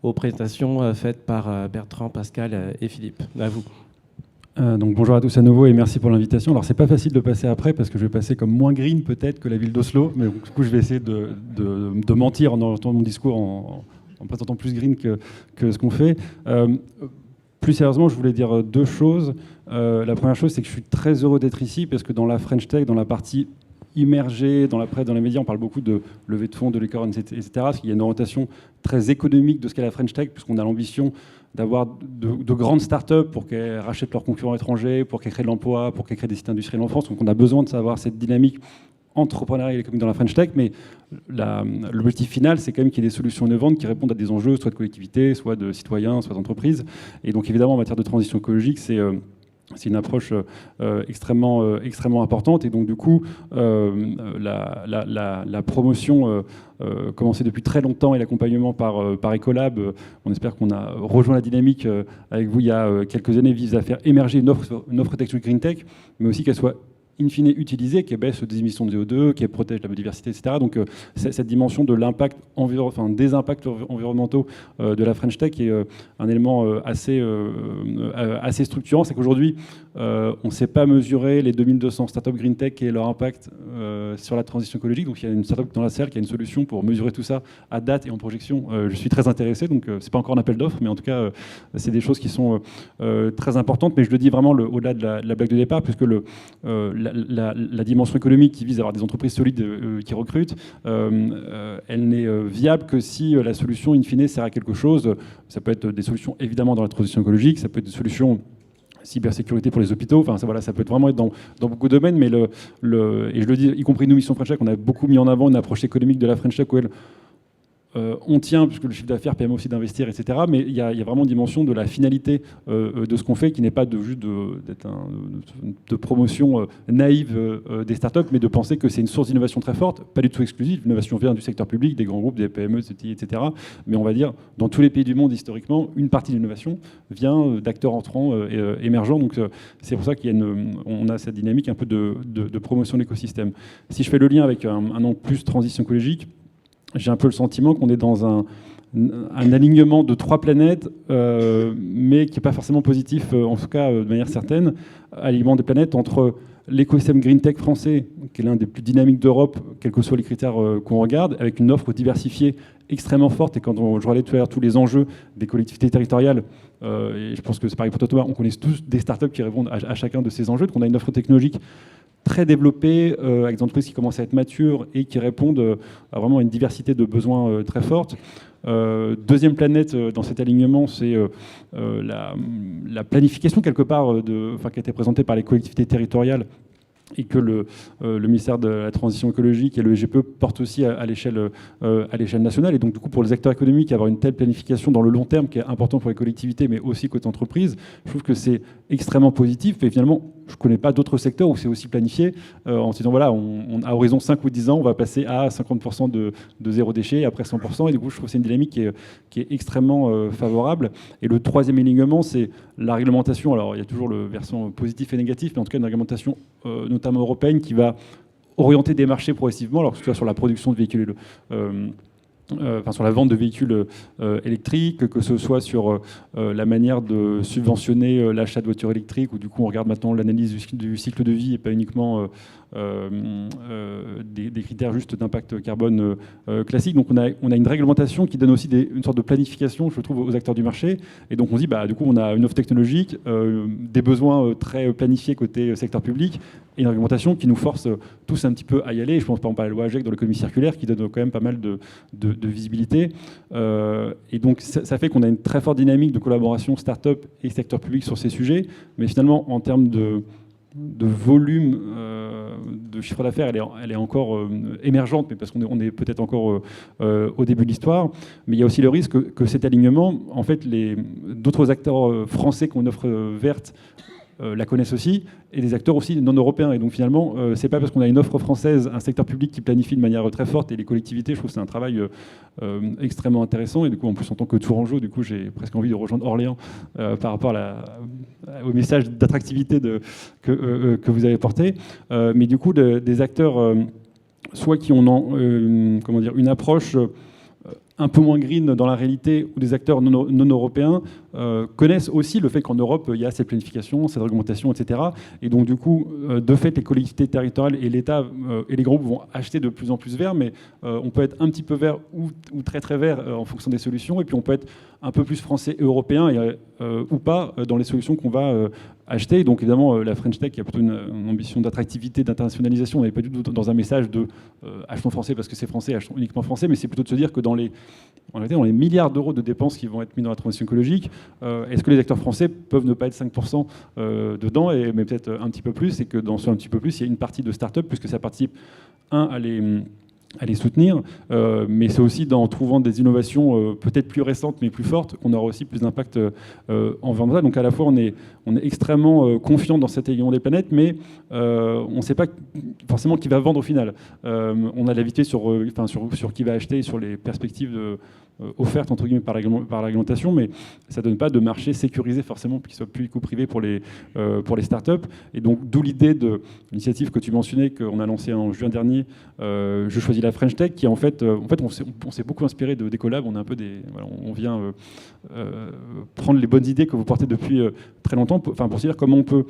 aux présentations faites par Bertrand, Pascal et Philippe. À vous. Donc bonjour à tous à nouveau et merci pour l'invitation. Alors c'est pas facile de passer après parce que je vais passer comme moins green peut-être que la ville d'Oslo, mais du coup je vais essayer de mentir en orientant mon discours en présentant plus green que ce qu'on fait. Plus sérieusement, je voulais dire deux choses. La première chose, c'est que je suis très heureux d'être ici parce que dans la French Tech, dans la partie immergée, dans la presse, dans les médias, on parle beaucoup de levée de fonds, de licorne, etc. Parce qu'il y a une orientation très économique de ce qu'est la French Tech, puisqu'on a l'ambition d'avoir de grandes startups pour qu'elles rachètent leurs concurrents étrangers, pour qu'elles créent de l'emploi, pour qu'elles créent des sites industriels en France. Donc on a besoin de savoir cette dynamique entrepreneuriale et économique dans la French Tech, mais l'objectif final, c'est quand même qu'il y ait des solutions innovantes qui répondent à des enjeux, soit de collectivités, soit de citoyens, soit d'entreprises. Et donc évidemment, en matière de transition écologique, c'est une approche extrêmement importante. Et donc du coup, la promotion commencée depuis très longtemps et l'accompagnement par Ecolab, on espère qu'on a rejoint la dynamique avec vous il y a quelques années, vise à faire émerger une offre technologique Green Tech, mais aussi qu'elle soit in fine utilisée, qui baisse des émissions de CO2, qui protège la biodiversité, etc. Donc cette dimension de l'impact des impacts environnementaux de la French Tech est un élément assez structurant. C'est qu'aujourd'hui, on ne sait pas mesurer les 2200 startups Green Tech et leur impact sur la transition écologique. Donc il y a une startup dans la salle qui a une solution pour mesurer tout ça à date et en projection. Je suis très intéressé, donc c'est pas encore un appel d'offres, mais en tout cas, c'est des choses qui sont très importantes. Mais je le dis vraiment au-delà de la blague de départ, puisque la dimension économique qui vise à avoir des entreprises solides qui recrutent, elle n'est viable que si la solution, in fine, sert à quelque chose. Ça peut être des solutions, évidemment, dans la transition écologique, ça peut être des solutions cybersécurité pour les hôpitaux, enfin ça peut vraiment être dans beaucoup de domaines, mais et je le dis, y compris nous, Mission French Tech, on a beaucoup mis en avant une approche économique de la French Tech où on tient, puisque le chiffre d'affaires permet aussi d'investir, etc. Mais il y a vraiment une dimension de la finalité de ce qu'on fait, qui n'est pas juste de promotion naïve des startups, mais de penser que c'est une source d'innovation très forte, pas du tout exclusive. L'innovation vient du secteur public, des grands groupes, des PME, etc. Mais on va dire, dans tous les pays du monde, historiquement, une partie de l'innovation vient d'acteurs entrants émergents. Donc c'est pour ça qu'on a cette dynamique un peu de promotion de l'écosystème. Si je fais le lien avec un angle plus transition écologique, j'ai un peu le sentiment qu'on est dans un alignement de 3 planètes, mais qui n'est pas forcément positif, en tout cas de manière certaine. Alignement des planètes entre l'écosystème Green Tech français, qui est l'un des plus dynamiques d'Europe, quels que soient les critères qu'on regarde, avec une offre diversifiée extrêmement forte. Et quand je relais tout à l'heure tous les enjeux des collectivités territoriales, et je pense que c'est pareil pour toi Thomas, on connaît tous des startups qui répondent à chacun de ces enjeux. Donc on a une offre technologique très développée, avec des entreprises qui commencent à être matures et qui répondent à vraiment une diversité de besoins très forte. Deuxième planète dans cet alignement, c'est la planification quelque part qui a été présentée par les collectivités territoriales et que le ministère de la Transition écologique et le GPE portent aussi à l'échelle nationale. Et donc, du coup, pour les acteurs économiques, avoir une telle planification dans le long terme qui est important pour les collectivités, mais aussi côté entreprise, je trouve que c'est extrêmement positif. Et finalement, je ne connais pas d'autres secteurs où c'est aussi planifié, en se disant, voilà, à horizon 5 ou 10 ans, on va passer à 50% de zéro déchet, et après 100%. Et du coup, je trouve que c'est une dynamique qui est extrêmement favorable. Et le troisième alignement, c'est la réglementation. Alors, il y a toujours le versant positif et négatif, mais en tout cas, une réglementation notamment européenne qui va orienter des marchés progressivement, alors que ce soit sur la production de véhicules sur la vente de véhicules électriques, que ce soit sur la manière de subventionner l'achat de voitures électriques, où du coup on regarde maintenant l'analyse du cycle de vie et pas uniquement des critères juste d'impact carbone classique. Donc on a une réglementation qui donne aussi une sorte de planification, je trouve, aux acteurs du marché. Et donc on se dit, du coup on a une offre technologique, des besoins très planifiés côté secteur public, et une réglementation qui nous force tous un petit peu à y aller. Je pense par exemple à la loi AGEC dans l'économie circulaire qui donne quand même pas mal de visibilité. Et donc ça fait qu'on a une très forte dynamique de collaboration start-up et secteur public sur ces sujets. Mais finalement, en termes de volume de chiffre d'affaires, elle est encore émergente, mais parce qu'on est peut-être encore au début de l'histoire. Mais il y a aussi le risque que cet alignement, en fait, d'autres acteurs français qui ont une offre verte la connaissent aussi, et des acteurs aussi non européens. Et donc finalement, c'est pas parce qu'on a une offre française, un secteur public qui planifie de manière très forte, et les collectivités, je trouve que c'est un travail extrêmement intéressant. Et du coup, en plus, en tant que Tourangeau, du coup, j'ai presque envie de rejoindre Orléans par rapport au message d'attractivité que vous avez porté. Mais du coup, des acteurs, soit qui ont une approche un peu moins green dans la réalité, ou des acteurs non européens connaissent aussi le fait qu'en Europe, il y a cette planification, cette réglementation, etc. Et donc, du coup, de fait, les collectivités territoriales et l'État et les groupes vont acheter de plus en plus vert, mais on peut être un petit peu vert ou très très vert en fonction des solutions, et puis on peut être un peu plus français et européen ou pas dans les solutions qu'on va acheter. Et donc, évidemment, la French Tech, qui a plutôt une ambition d'attractivité, d'internationalisation, on n'est pas du tout dans un message de achetons français parce que c'est français, achetons uniquement français, mais c'est plutôt de se dire que dans les milliards d'euros de dépenses qui vont être mis dans la transition écologique, est-ce que les acteurs français peuvent ne pas être 5% dedans, mais peut-être un petit peu plus, et que dans ce un petit peu plus, il y a une partie de start-up, puisque ça participe, à les soutenir, mais c'est aussi en trouvant des innovations peut-être plus récentes mais plus fortes qu'on aura aussi plus d'impact environnemental. Donc à la fois on est extrêmement confiant dans cet alignement des planètes, mais on ne sait pas forcément qui va vendre au final. On a l'habitude sur qui va acheter, sur les perspectives offertes entre guillemets par la réglementation, mais ça ne donne pas de marché sécurisé forcément, qui soit public-privé pour les startups. Et donc d'où l'idée de l'initiative que tu mentionnais, qu'on a lancée en juin dernier, Je choisis la French Tech, qui en fait on s'est beaucoup inspiré de Ecolab. On est un peu on vient prendre les bonnes idées que vous portez depuis très longtemps, pour se dire comment on peut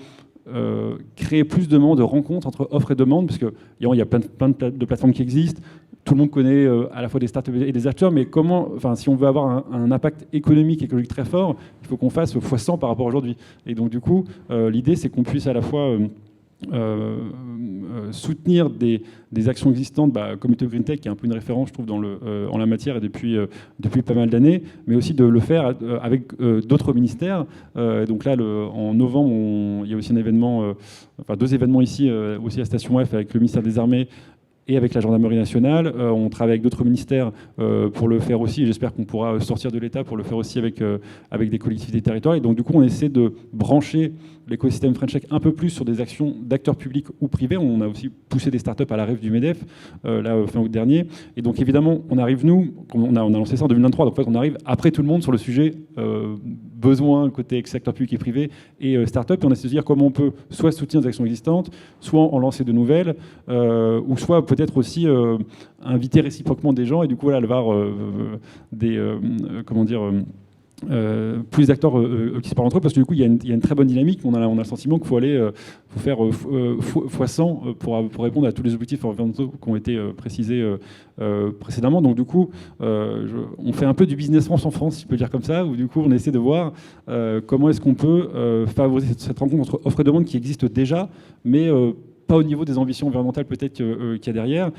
créer plus de rencontres entre offre et demande, parce qu'il y a plein de plateformes qui existent. Tout le monde connaît à la fois des startups et des acteurs, mais si on veut avoir un impact économique et écologique très fort, il faut qu'on fasse x100 par rapport à aujourd'hui. Et donc du coup, l'idée c'est qu'on puisse à la fois soutenir des actions existantes, Comité Green Tech, qui est un peu une référence, je trouve, en la matière, et depuis pas mal d'années, mais aussi de le faire avec d'autres ministères. Donc là, en novembre, il y a aussi un événement, deux événements ici, aussi à Station F, avec le ministère des Armées et avec la Gendarmerie nationale. On travaille avec d'autres ministères pour le faire aussi, et j'espère qu'on pourra sortir de l'État pour le faire aussi avec des collectivités territoriales. Et donc du coup, on essaie de brancher l'écosystème French Tech un peu plus sur des actions d'acteurs publics ou privés. On a aussi poussé des startups à la rêve du MEDEF, fin août dernier. Et donc évidemment, on arrive, on a lancé ça en 2023, donc en fait on arrive après tout le monde sur le sujet besoin côté secteur public et privé et start-up, et on essaie de se dire comment on peut soit soutenir des actions existantes, soit en lancer de nouvelles, ou soit peut-être aussi inviter réciproquement des gens, et du coup avoir plus d'acteurs qui se parlent entre eux, parce que du coup il y a une très bonne dynamique. On a le sentiment qu'il faut faire x100 pour répondre à tous les objectifs environnementaux qui ont été précisés précédemment. Donc du coup on fait un peu du business France en France, si je peux dire comme ça, où du coup on essaie de voir comment est-ce qu'on peut favoriser cette rencontre entre offre et demande qui existe déjà, mais pas au niveau des ambitions environnementales peut-être qu'il y a derrière.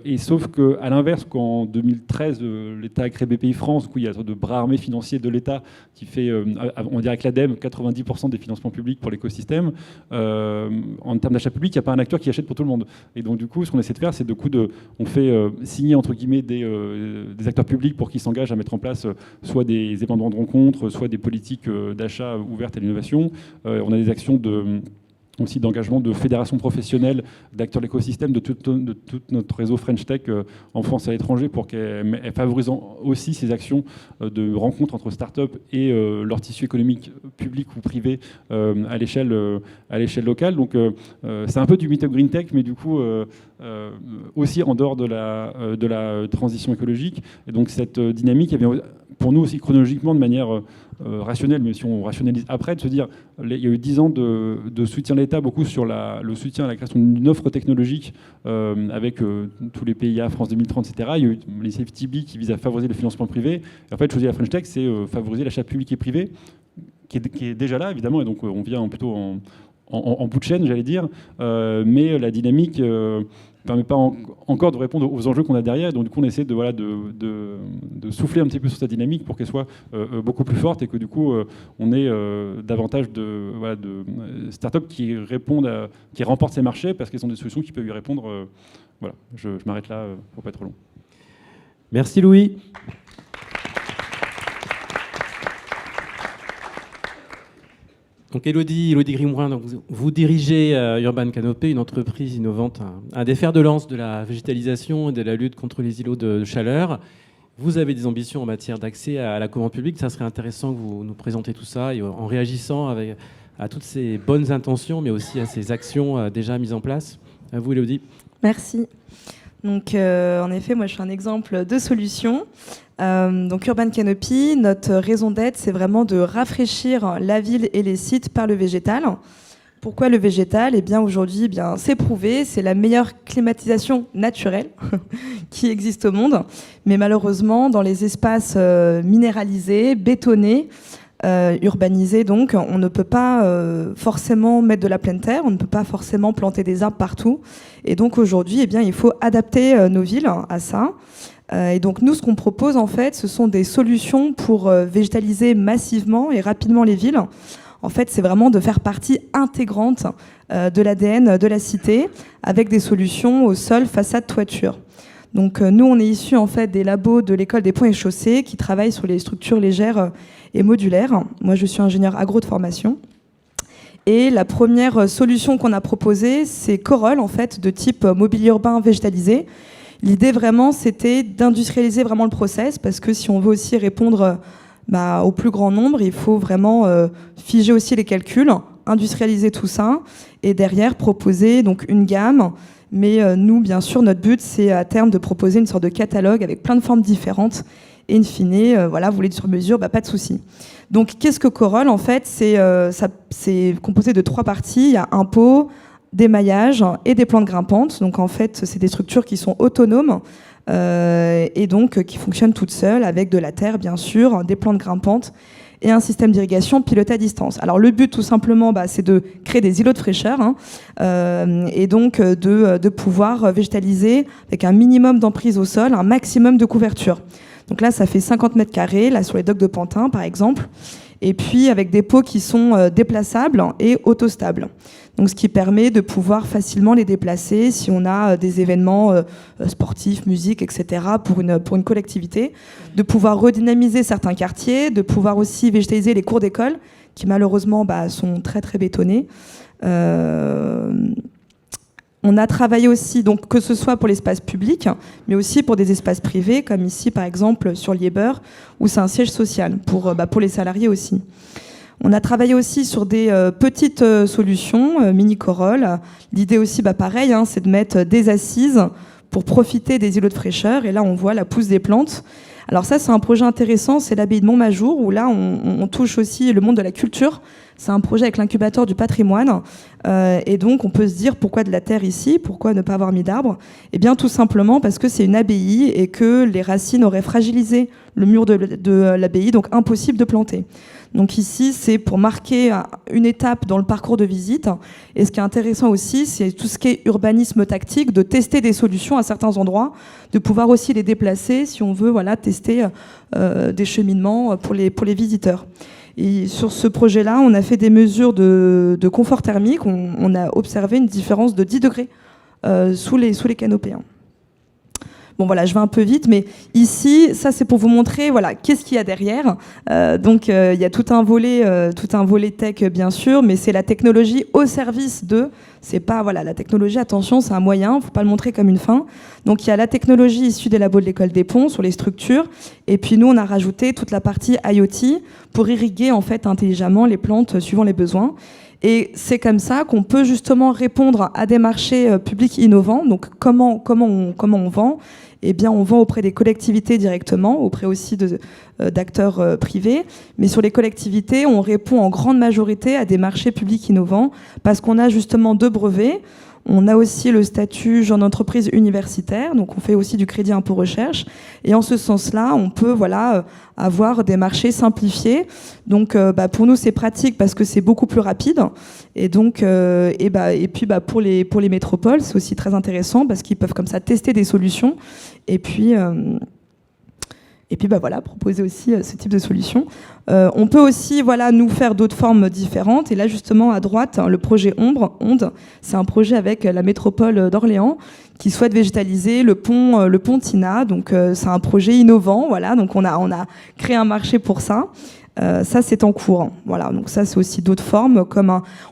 Et sauf qu'à l'inverse, qu'en 2013, l'État a créé BPI France, où il y a un sorte de bras armé financier de l'État qui fait, on dirait avec l'ADEME, 90% des financements publics pour l'écosystème. En termes d'achat public, il n'y a pas un acteur qui achète pour tout le monde. Et donc du coup, ce qu'on essaie de faire, c'est on fait signer entre guillemets des acteurs publics pour qu'ils s'engagent à mettre en place soit des événements de rencontres, soit des politiques d'achat ouvertes à l'innovation. On a des actions aussi d'engagement de fédérations professionnelles, d'acteurs de l'écosystème, de tout notre réseau French Tech en France et à l'étranger, pour qu'elle favorise aussi ces actions de rencontres entre startups et leur tissu économique public ou privé à l'échelle locale. Donc c'est un peu du meet-up Green Tech, mais du coup aussi en dehors de la transition écologique. Et donc cette dynamique, eh bien, pour nous aussi chronologiquement de manière rationnelle, mais si on rationalise après, de se dire, il y a eu 10 ans de soutien de l'État, beaucoup sur le soutien à la création d'une offre technologique avec tous les PIA, France 2030, etc. Il y a eu les CFTB qui visent à favoriser le financement privé. Et en fait, choisir la French Tech, c'est favoriser l'achat public et privé, qui est déjà là, évidemment, et donc on vient plutôt en bout de chaîne, j'allais dire, mais la dynamique ne permet pas encore de répondre aux enjeux qu'on a derrière. Donc du coup, on essaie de souffler un petit peu sur cette dynamique pour qu'elle soit beaucoup plus forte et que du coup, on ait davantage de startups qui répondent, qui remportent ces marchés parce qu'elles ont des solutions qui peuvent y répondre. Voilà, je m'arrête là pour pas être trop long. Merci Louis. Donc Élodie Grimoin, donc vous dirigez Urban Canopy, une entreprise innovante, un des fers de lance de la végétalisation et de la lutte contre les îlots de chaleur. Vous avez des ambitions en matière d'accès à la commande publique. Ça serait intéressant que vous nous présentiez tout ça et en réagissant à toutes ces bonnes intentions, mais aussi à ces actions déjà mises en place. À vous Élodie. Merci. Donc, en effet, moi, je suis un exemple de solution. Donc, Urban Canopy, notre raison d'être, c'est vraiment de rafraîchir la ville et les sites par le végétal. Pourquoi le végétal ? Eh bien, aujourd'hui, c'est prouvé, c'est la meilleure climatisation naturelle qui existe au monde. Mais malheureusement, dans les espaces minéralisés, bétonnés, urbanisés, donc, on ne peut pas forcément mettre de la pleine terre, on ne peut pas forcément planter des arbres partout. Et donc aujourd'hui, eh bien, il faut adapter nos villes à ça. Et donc nous, ce qu'on propose en fait, ce sont des solutions pour végétaliser massivement et rapidement les villes. En fait, c'est vraiment de faire partie intégrante de l'ADN de la cité avec des solutions au sol, façade, toiture. Donc nous, on est issus en fait des labos de l'école des ponts et chaussées qui travaillent sur les structures légères et modulaires. Moi, je suis ingénieur agro de formation. Et la première solution qu'on a proposée, c'est Corolle, en fait, de type mobilier urbain végétalisé. L'idée vraiment, c'était d'industrialiser vraiment le process, parce que si on veut aussi répondre au plus grand nombre, il faut vraiment figer aussi les calculs, industrialiser tout ça, et derrière proposer donc une gamme. Mais nous, bien sûr, notre but, c'est à terme de proposer une sorte de catalogue avec plein de formes différentes. Et in fine, voilà, vous voulez du sur-mesure, pas de souci. Donc, qu'est-ce que Corolle ? En fait, c'est composé de 3 parties. Il y a un pot, des maillages et des plantes grimpantes. Donc, en fait, c'est des structures qui sont autonomes et donc qui fonctionnent toutes seules avec de la terre, bien sûr, des plantes grimpantes et un système d'irrigation piloté à distance. Alors, le but, tout simplement, c'est de créer des îlots de fraîcheur et donc de pouvoir végétaliser avec un minimum d'emprise au sol, un maximum de couverture. Donc là, ça fait 50 mètres carrés, là, sur les docks de Pantin, par exemple. Et puis, avec des pots qui sont déplaçables et autostables. Donc, ce qui permet de pouvoir facilement les déplacer si on a des événements sportifs, musique, etc., pour une collectivité. De pouvoir redynamiser certains quartiers, de pouvoir aussi végétaliser les cours d'école, qui malheureusement sont très, très bétonnés. On a travaillé aussi, donc, que ce soit pour l'espace public, mais aussi pour des espaces privés, comme ici, par exemple, sur Lieber, où c'est un siège social, pour les salariés aussi. On a travaillé aussi sur des petites solutions, mini-Corolle. L'idée aussi, pareil, c'est de mettre des assises pour profiter des îlots de fraîcheur. Et là, on voit la pousse des plantes. Alors ça, c'est un projet intéressant, c'est l'abbaye de Montmajour, où là, on touche aussi le monde de la culture. C'est un projet avec l'incubateur du patrimoine. Et donc, on peut se dire, pourquoi de la terre ici ? Pourquoi ne pas avoir mis d'arbres ? Eh bien, tout simplement parce que c'est une abbaye et que les racines auraient fragilisé le mur de l'abbaye, donc impossible de planter. Donc ici, c'est pour marquer une étape dans le parcours de visite. Et ce qui est intéressant aussi, c'est tout ce qui est urbanisme tactique, de tester des solutions à certains endroits, de pouvoir aussi les déplacer si on veut tester des cheminements pour les visiteurs. Et sur ce projet-là, on a fait des mesures de confort thermique. On a observé une différence de 10 degrés sous les canopées. Bon voilà, je vais un peu vite, mais ici, ça c'est pour vous montrer voilà, qu'est-ce qu'il y a derrière. Donc il y a tout un volet tech bien sûr, mais c'est la technologie au service de... C'est pas, voilà, la technologie, attention, c'est un moyen, faut pas le montrer comme une fin. Donc il y a la technologie issue des labos de l'école des ponts sur les structures, et puis nous on a rajouté toute la partie IoT pour irriguer en fait intelligemment les plantes suivant les besoins. Et c'est comme ça qu'on peut justement répondre à des marchés publics innovants. Donc comment on vend ? Eh bien, on vend auprès des collectivités directement, auprès aussi d'acteurs privés. Mais sur les collectivités, on répond en grande majorité à des marchés publics innovants parce qu'on a justement 2 brevets. On a aussi le statut jeune entreprise universitaire, donc on fait aussi du crédit impôt recherche. Et en ce sens-là, on peut avoir des marchés simplifiés. Donc pour nous, c'est pratique parce que c'est beaucoup plus rapide. Et donc et puis pour les métropoles, c'est aussi très intéressant parce qu'ils peuvent comme ça tester des solutions. Et puis proposer aussi ce type de solution. On peut aussi nous faire d'autres formes différentes. Et là, justement, à droite, le projet Onde, c'est un projet avec la métropole d'Orléans qui souhaite végétaliser le pont Tina. Donc, c'est un projet innovant. Voilà, donc on a créé un marché pour ça. Ça, c'est en cours. Voilà, donc ça, c'est aussi d'autres formes.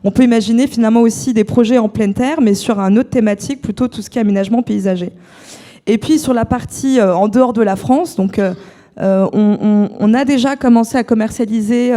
On peut imaginer finalement aussi des projets en pleine terre, mais sur un autre thématique, plutôt tout ce qui est aménagement paysager. Et puis sur la partie en dehors de la France, donc on a déjà commencé à commercialiser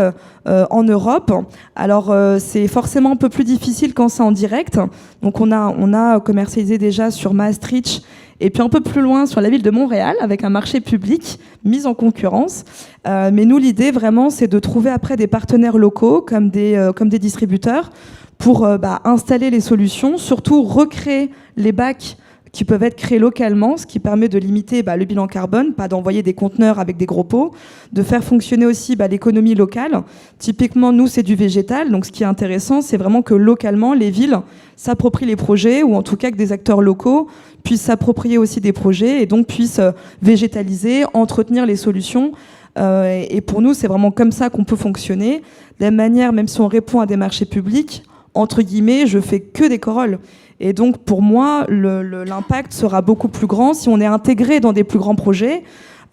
en Europe. Alors c'est forcément un peu plus difficile quand c'est en direct. Donc on a commercialisé déjà sur Maastricht et puis un peu plus loin sur la ville de Montréal avec un marché public mis en concurrence. Mais nous l'idée vraiment c'est de trouver après des partenaires locaux comme des distributeurs pour installer les solutions, surtout recréer les bacs qui peuvent être créés localement, ce qui permet de limiter le bilan carbone, pas d'envoyer des conteneurs avec des gros pots, de faire fonctionner aussi l'économie locale. Typiquement, nous, c'est du végétal, donc ce qui est intéressant, c'est vraiment que localement, les villes s'approprient les projets, ou en tout cas que des acteurs locaux puissent s'approprier aussi des projets et donc puissent végétaliser, entretenir les solutions. Et pour nous, c'est vraiment comme ça qu'on peut fonctionner. De la même manière, même si on répond à des marchés publics, entre guillemets, je fais que des corolles. Et donc, pour moi, l'impact sera beaucoup plus grand si on est intégré dans des plus grands projets.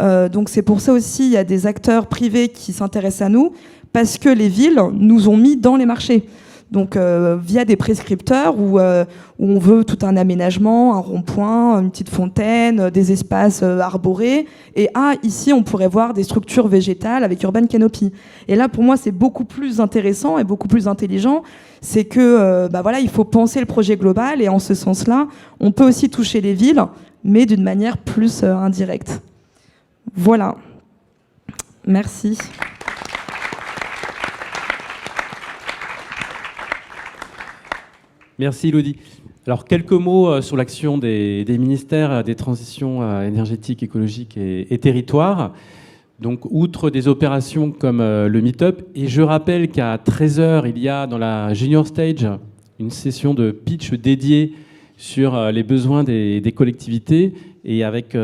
Donc, c'est pour ça aussi, il y a des acteurs privés qui s'intéressent à nous, parce que les villes nous ont mis dans les marchés. Donc, via des prescripteurs où on veut tout un aménagement, un rond-point, une petite fontaine, des espaces arborés. Et ici, on pourrait voir des structures végétales avec Urban Canopy. Et là, pour moi, c'est beaucoup plus intéressant et beaucoup plus intelligent. C'est que, il faut penser le projet global. Et en ce sens-là, on peut aussi toucher les villes, mais d'une manière plus indirecte. Voilà. Merci. Merci Elodie. Alors quelques mots sur l'action des ministères des transitions énergétiques, écologiques et territoires. Donc outre des opérations comme le Meetup, et je rappelle qu'à 13h, il y a dans la Junior Stage une session de pitch dédiée sur les besoins des collectivités, et avec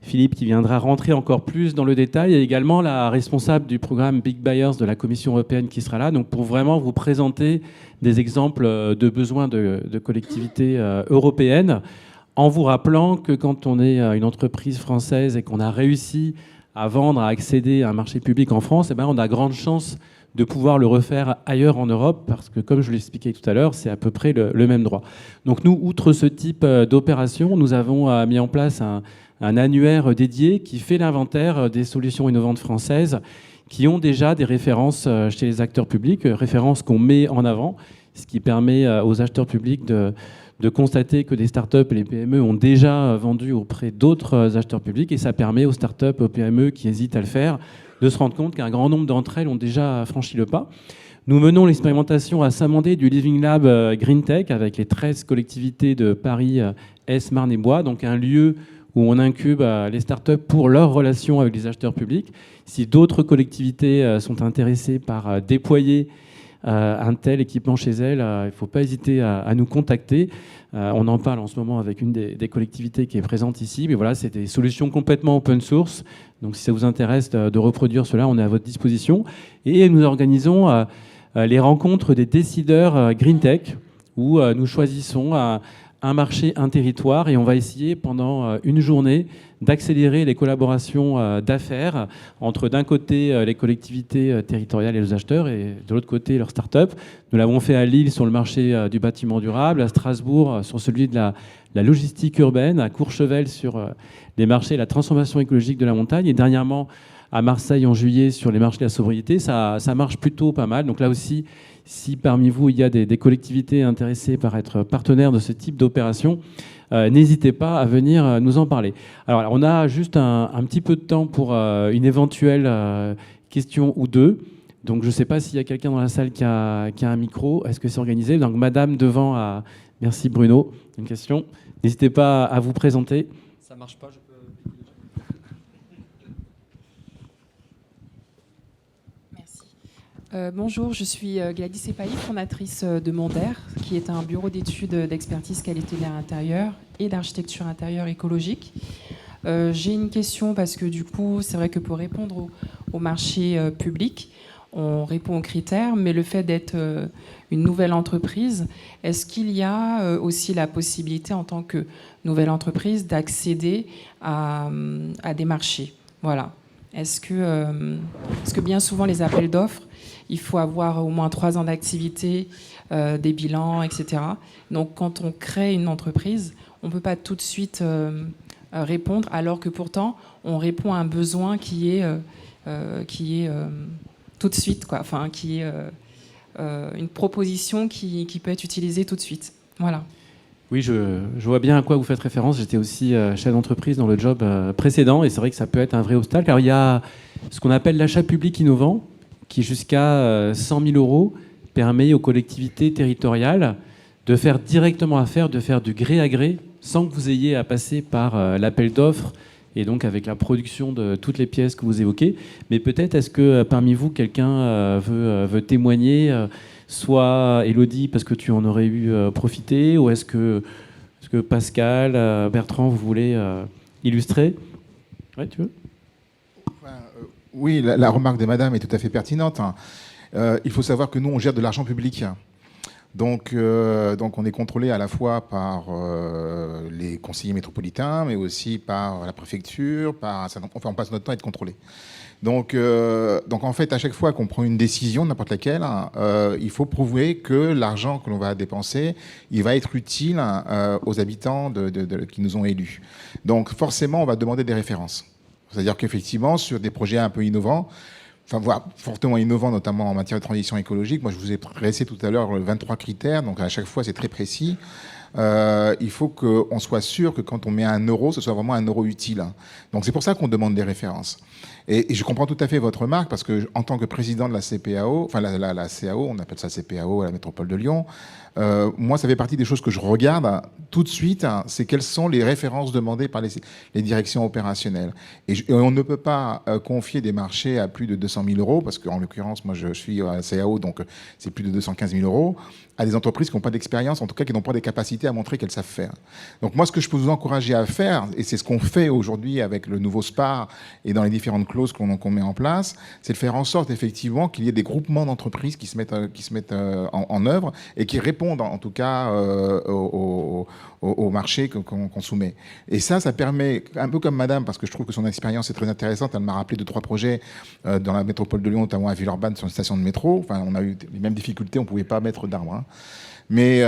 Philippe qui viendra rentrer encore plus dans le détail, et également la responsable du programme Big Buyers de la Commission européenne qui sera là, donc pour vraiment vous présenter des exemples de besoins de collectivités européennes, en vous rappelant que quand on est une entreprise française et qu'on a réussi à vendre, à accéder à un marché public en France, on a grande chance de pouvoir le refaire ailleurs en Europe, parce que, comme je l'expliquais tout à l'heure, c'est à peu près le même droit. Donc nous, outre ce type d'opération, nous avons mis en place un annuaire dédié qui fait l'inventaire des solutions innovantes françaises qui ont déjà des références chez les acteurs publics, références qu'on met en avant, ce qui permet aux acheteurs publics de constater que des startups et les PME ont déjà vendu auprès d'autres acheteurs publics, et ça permet aux startups, aux PME qui hésitent à le faire, de se rendre compte qu'un grand nombre d'entre elles ont déjà franchi le pas. Nous menons l'expérimentation à Saint-Mandé du Living Lab Green Tech avec les 13 collectivités de Paris, Est, Marne et Bois, donc un lieu où on incube les startups pour leur relation avec les acheteurs publics. Si d'autres collectivités sont intéressées par déployer un tel équipement chez elles, il ne faut pas hésiter à nous contacter. On en parle en ce moment avec une des collectivités qui est présente ici. Mais voilà, c'est des solutions complètement open source. Donc si ça vous intéresse de reproduire cela, on est à votre disposition. Et nous organisons les rencontres des décideurs Green Tech, où nous choisissons un marché, un territoire, et on va essayer pendant une journée d'accélérer les collaborations d'affaires entre d'un côté les collectivités territoriales et les acheteurs et de l'autre côté leurs startups. Nous l'avons fait à Lille sur le marché du bâtiment durable, à Strasbourg sur celui de la logistique urbaine, à Courchevel sur les marchés et la transformation écologique de la montagne, et dernièrement à Marseille en juillet sur les marchés de la sobriété. Ça marche plutôt pas mal. Donc là aussi, si parmi vous il y a des collectivités intéressées par être partenaires de ce type d'opération, n'hésitez pas à venir nous en parler. Alors on a juste un petit peu de temps pour une éventuelle question ou deux. Donc je ne sais pas s'il y a quelqu'un dans la salle qui a un micro. Est-ce que c'est organisé? Donc madame devant, merci Bruno, une question. N'hésitez pas à vous présenter. Ça marche pas, je peux... Bonjour, je suis Gladys Epaï, fondatrice de Mondaire, qui est un bureau d'études d'expertise qualité de l'air intérieur et d'architecture intérieure écologique. J'ai une question parce que du coup, c'est vrai que pour répondre au marché public, on répond aux critères, mais le fait d'être une nouvelle entreprise, est-ce qu'il y a aussi la possibilité en tant que nouvelle entreprise d'accéder à des marchés? Voilà. Est-ce que bien souvent les appels d'offres, il faut avoir au moins 3 ans d'activité, des bilans, etc. Donc quand on crée une entreprise, on ne peut pas tout de suite répondre, alors que pourtant on répond à un besoin qui est tout de suite, quoi. Enfin, qui est une proposition qui peut être utilisée tout de suite. Voilà. Oui, je vois bien à quoi vous faites référence. J'étais aussi chef d'entreprise dans le job précédent, et c'est vrai que ça peut être un vrai obstacle. Alors il y a ce qu'on appelle l'achat public innovant, qui jusqu'à 100 000 euros permet aux collectivités territoriales de faire directement affaire, de faire du gré à gré, sans que vous ayez à passer par l'appel d'offres, et donc avec la production de toutes les pièces que vous évoquez. Mais peut-être, est-ce que parmi vous, quelqu'un veut témoigner, soit Élodie, parce que tu en aurais eu profité, ou est-ce que Pascal, Bertrand, vous voulez illustrer? Ouais, tu veux? Oui, la remarque de madame est tout à fait pertinente. Il faut savoir que nous, on gère de l'argent public. Donc on est contrôlé à la fois par les conseillers métropolitains, mais aussi par la préfecture, on passe notre temps à être contrôlé. Donc en fait, à chaque fois qu'on prend une décision, n'importe laquelle, il faut prouver que l'argent que l'on va dépenser, il va être utile aux habitants qui nous ont élus. Donc forcément, on va demander des références. C'est-à-dire qu'effectivement, sur des projets un peu innovants, enfin voire fortement innovants, notamment en matière de transition écologique, moi je vous ai dressé tout à l'heure 23 critères, donc à chaque fois c'est très précis. Il faut qu'on soit sûr que quand on met 1 euro, ce soit vraiment 1 euro utile. Donc c'est pour ça qu'on demande des références. Et je comprends tout à fait votre remarque, parce que en tant que président de la CPAO, enfin la CAO, on appelle ça CPAO à la métropole de Lyon, moi ça fait partie des choses que je regarde tout de suite, c'est quelles sont les références demandées par les directions opérationnelles. Et on ne peut pas confier des marchés à plus de 200 000 euros, parce qu'en l'occurrence, moi je suis à la CAO, donc c'est plus de 215 000 euros, à des entreprises qui n'ont pas d'expérience, en tout cas qui n'ont pas des capacités à montrer qu'elles savent faire. Donc moi, ce que je peux vous encourager à faire, et c'est ce qu'on fait aujourd'hui avec le nouveau SPAR et dans les différentes clauses qu'on met en place, c'est de faire en sorte effectivement qu'il y ait des groupements d'entreprises qui se mettent en œuvre et qui répondent en tout cas au marché qu'on soumet. Et ça permet, un peu comme madame, parce que je trouve que son expérience est très intéressante, elle m'a rappelé 2-3 projets dans la métropole de Lyon, notamment à Villeurbanne sur une station de métro. Enfin, on a eu les mêmes difficultés, on ne pouvait pas mettre d'arbres. Hein. Mais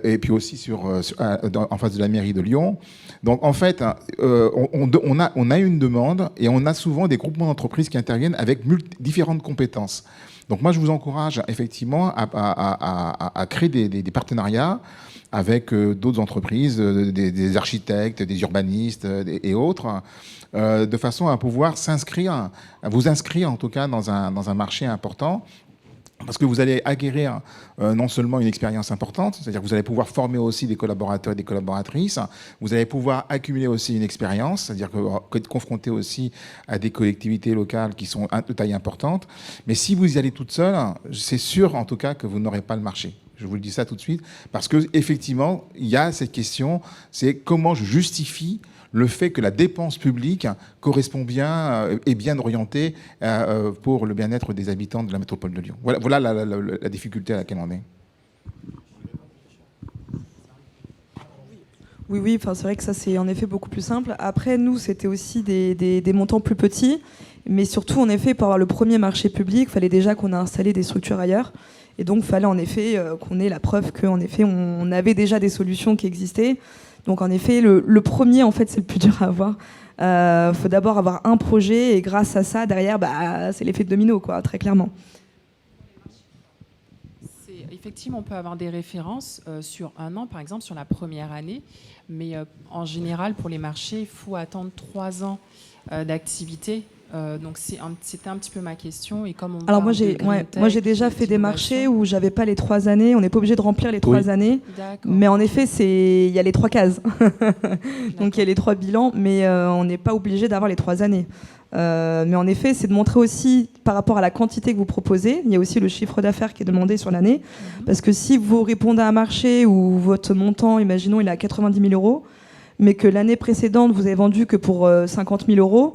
et puis aussi en face de la mairie de Lyon. Donc en fait, on a une demande et on a souvent des groupements d'entreprises qui interviennent avec différentes compétences. Donc moi, je vous encourage effectivement à créer des partenariats avec d'autres entreprises, des architectes, des urbanistes et autres, de façon à pouvoir vous inscrire en tout cas dans un marché important. Parce que vous allez acquérir non seulement une expérience importante, c'est-à-dire que vous allez pouvoir former aussi des collaborateurs et des collaboratrices, vous allez pouvoir accumuler aussi une expérience, c'est-à-dire que être confronté aussi à des collectivités locales qui sont de taille importante. Mais si vous y allez toute seule, c'est sûr en tout cas que vous n'aurez pas le marché. Je vous le dis ça tout de suite, parce qu'effectivement, il y a cette question, c'est comment je justifie le fait que la dépense publique correspond bien, est bien orientée pour le bien-être des habitants de la métropole de Lyon. Voilà la difficulté à laquelle on est. Oui, enfin, c'est vrai que ça, c'est en effet beaucoup plus simple. Après, nous, c'était aussi des montants plus petits, mais surtout, en effet, pour avoir le premier marché public, il fallait déjà qu'on ait installé des structures ailleurs. Et donc, il fallait en effet qu'on ait la preuve qu'en effet, on avait déjà des solutions qui existaient. Donc, en effet, le premier, en fait, c'est le plus dur à avoir. Faut d'abord avoir un projet, et grâce à ça, derrière, c'est l'effet de domino, quoi, très clairement. Effectivement, on peut avoir des références sur un an, par exemple, sur la première année. Mais en général, pour les marchés, il faut attendre 3 ans d'activité. Donc c'était un petit peu ma question. Et comme Alors moi j'ai déjà fait des marchés où j'avais pas les 3 années. On n'est pas obligé de remplir les 3 années. Mais en effet, il y a les 3 cases. Donc il y a les 3 bilans, mais on n'est pas obligé d'avoir les 3 années. Mais en effet, c'est de montrer aussi par rapport à la quantité que vous proposez. Il y a aussi le chiffre d'affaires qui est demandé sur l'année. Parce que si vous répondez à un marché où votre montant, imaginons, il est à 90 000 €, mais que l'année précédente, vous avez vendu que pour 50 000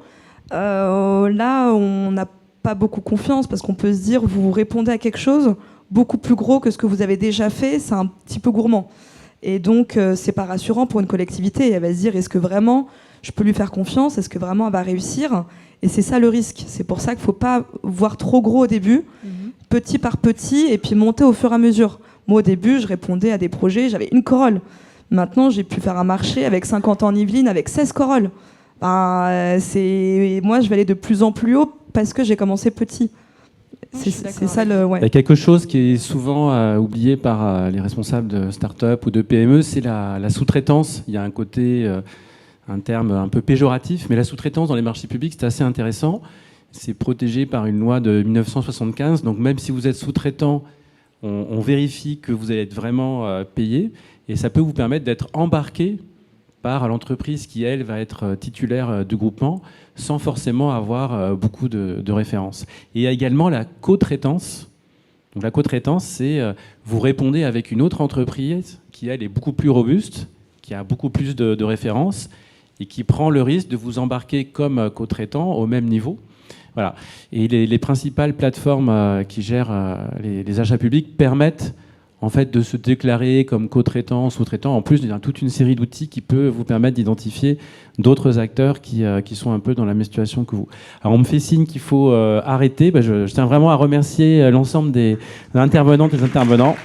€, là, on n'a pas beaucoup confiance parce qu'on peut se dire, vous répondez à quelque chose beaucoup plus gros que ce que vous avez déjà fait, c'est un petit peu gourmand. Et donc, c'est pas rassurant pour une collectivité. Elle va se dire, est-ce que vraiment je peux lui faire confiance? Est-ce que vraiment elle va réussir? Et c'est ça le risque. C'est pour ça qu'il ne faut pas voir trop gros au début, petit par petit, et puis monter au fur et à mesure. Moi, au début, je répondais à des projets, j'avais une corolle. Maintenant, j'ai pu faire un marché avec 50 ans en Yvelines, avec 16 corolles. Moi, je vais aller de plus en plus haut parce que j'ai commencé petit. C'est ça le. Ouais. Il y a quelque chose qui est souvent oublié par les responsables de start-up ou de PME, c'est la sous-traitance. Il y a un côté, un terme un peu péjoratif, mais la sous-traitance dans les marchés publics, c'est assez intéressant. C'est protégé par une loi de 1975. Donc même si vous êtes sous-traitant, on vérifie que vous allez être vraiment payé, et ça peut vous permettre d'être embarqué par l'entreprise qui, elle, va être titulaire du groupement sans forcément avoir beaucoup de références. Et il y a également la co-traitance. Donc la co-traitance, c'est vous répondez avec une autre entreprise qui, elle, est beaucoup plus robuste, qui a beaucoup plus de références et qui prend le risque de vous embarquer comme co-traitant au même niveau. Voilà. Et les principales plateformes qui gèrent les achats publics permettent en fait, de se déclarer comme co-traitant, sous-traitant. En plus, il y a toute une série d'outils qui peut vous permettre d'identifier d'autres acteurs qui sont un peu dans la même situation que vous. Alors, on me fait signe qu'il faut arrêter. Je tiens vraiment à remercier l'ensemble des intervenantes et des intervenants.